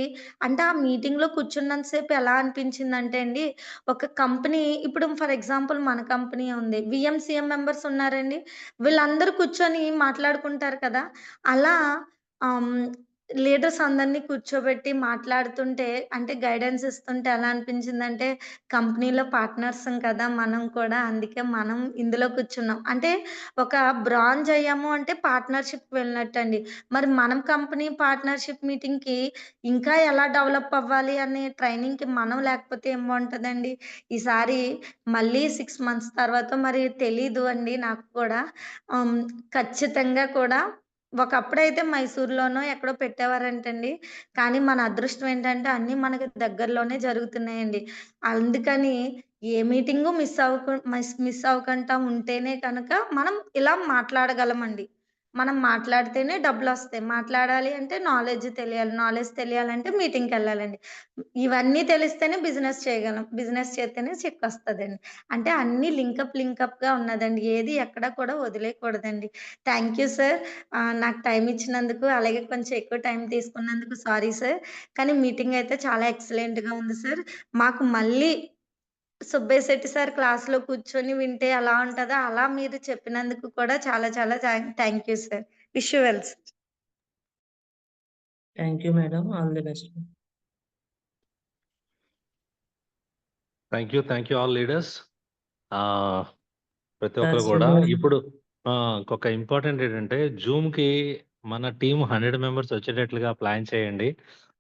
అంటే ఆ మీటింగ్‌లో కూర్చున్నంత సేపు ఎలా అనిపించిందంటే అండి, ఒక కంపెనీ ఇప్పుడు ఫర్ ఎగ్జాంపుల్ మన కంపెనీ ఉంది. వీఎంసీఎం మెంబర్స్ ఉన్నారండి. వీళ్ళందరూ కూర్చొని మాట్లాడుకుంటారు కదా! అలా ఆహ్, హ్మ్. లీడర్స్ అందరిని కూర్చోబెట్టి మాట్లాడుతుంటే అంటే గైడెన్స్ ఇస్తుంటే ఎలా అనిపించిందంటే, కంపెనీలో పార్ట్నర్సం కదా! మనం కూడా అందుకే మనం ఇందులో కూర్చున్నాం. అంటే ఒక బ్రాంజ్ అయ్యాము అంటే పార్ట్నర్‌షిప్‌కి వెళ్ళినట్టండి. మరి మనం కంపెనీ పార్ట్నర్‌షిప్ మీటింగ్‌కి ఇంకా ఎలా డెవలప్ అవ్వాలి అనే ట్రైనింగ్‌కి మనం లేకపోతే ఏం బావుంటదండి. ఈసారి మళ్ళీ 6 మంత్స్ తర్వాత మరి తెలీదు అండి నాకు కూడా. హ్మ్. ఖచ్చితంగా కూడా ఒకప్పుడైతే మైసూర్‌లోనో ఎక్కడో పెట్టేవారంటండి. కానీ మన అదృష్టం ఏంటంటే అన్నీ మనకి దగ్గరలోనే జరుగుతున్నాయండి. అందుకని ఏ మీటింగు మిస్ అవ్వకుండా ఉంటేనే కనుక మనం ఇలా మాట్లాడగలమండి. మనం మాట్లాడితేనే డబ్బులొస్తాయి. మాట్లాడాలి అంటే నాలెడ్జ్ తెలియాలి. నాలెడ్జ్ తెలియాలంటే మీటింగ్‌కెళ్ళాలండి. ఇవన్నీ తెలిస్తేనే బిజినెస్ చేయగలం. బిజినెస్ చేస్తేనే చిక్కొస్తదండి. అంటే అన్నీ లింకప్‌గా ఉన్నదండి. ఏది ఎక్కడ కూడా వదిలేయకూడదండి. Thank you sir. నాకు టైమ్ ఇచ్చినందుకు, అలాగే కొంచెం ఎక్కువ టైం తీసుకున్నందుకు సారీ సార్. కానీ మీటింగ్ అయితే చాలా ఎక్సలెంట్‌గా ఉంది సార్. మాకు మళ్ళీ సుబ్బయ్య శెట్టి సార్ క్లాస్‌లో కూర్చొని వింటే ఎలా ఉంటదో, అలా మీరు చెప్పినందుకు కూడా చాలా చాలా thank you sir. Wish you well sir. Thank you madam. All the best. Thank you all leaders. ప్రతి సార్ ఒక్కరు కూడా శుభోదయం. ఇప్పుడు ఇంకొక ఇంపార్టెంట్ ఏంటంటే జూమ్‌కి మన టీమ్ 100 మెంబర్స్ వచ్చేటట్లుగా ప్లాన్ చేయండి.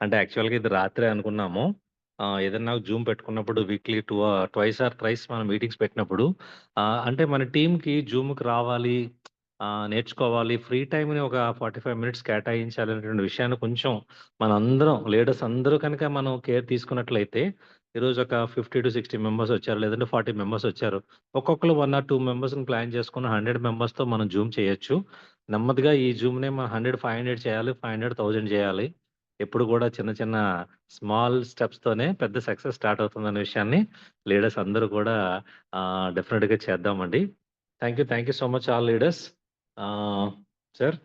అంటే యాక్చువల్‌గా ఇది రాత్రే అనుకున్నాము. ఏదన్నా జూమ్ పెట్టుకున్నప్పుడు వీక్లీ ట్వైస్ ఆర్ థ్రైస్ మనం మీటింగ్స్ పెట్టినప్పుడు అంటే మన టీమ్‌కి జూమ్‌కి రావాలి, నేర్చుకోవాలి, ఫ్రీ టైమ్‌ని ఒక 45 మినిట్స్ కేటాయించాలి అనేటువంటి విషయాన్ని కొంచెం మనందరం లీడర్స్ అందరూ కనుక మనం కేర్ తీసుకున్నట్లయితే ఈరోజు ఒక 50-60 మెంబర్స్ వచ్చారు. లేదంటే 40 మెంబర్స్ వచ్చారు. ఒక్కొక్కళ్ళు 1 ఆర్ 2 మెంబర్స్‌ని ప్లాన్ చేసుకొని 100 మెంబర్స్‌తో మనం జూమ్ చేయొచ్చు. నెమ్మదిగా ఈ జూమ్‌ని మనం 100, 500 చేయాలి. 500, 1000 చేయాలి. ఎప్పుడు కూడా చిన్న చిన్న స్మాల్ స్టెప్స్‌తోనే పెద్ద సక్సెస్ స్టార్ట్ అవుతుందనే విషయాన్ని లీడర్స్ అందరూ కూడా డెఫినిట్‌గా చేద్దామండి. Thank you so much all leaders. Sir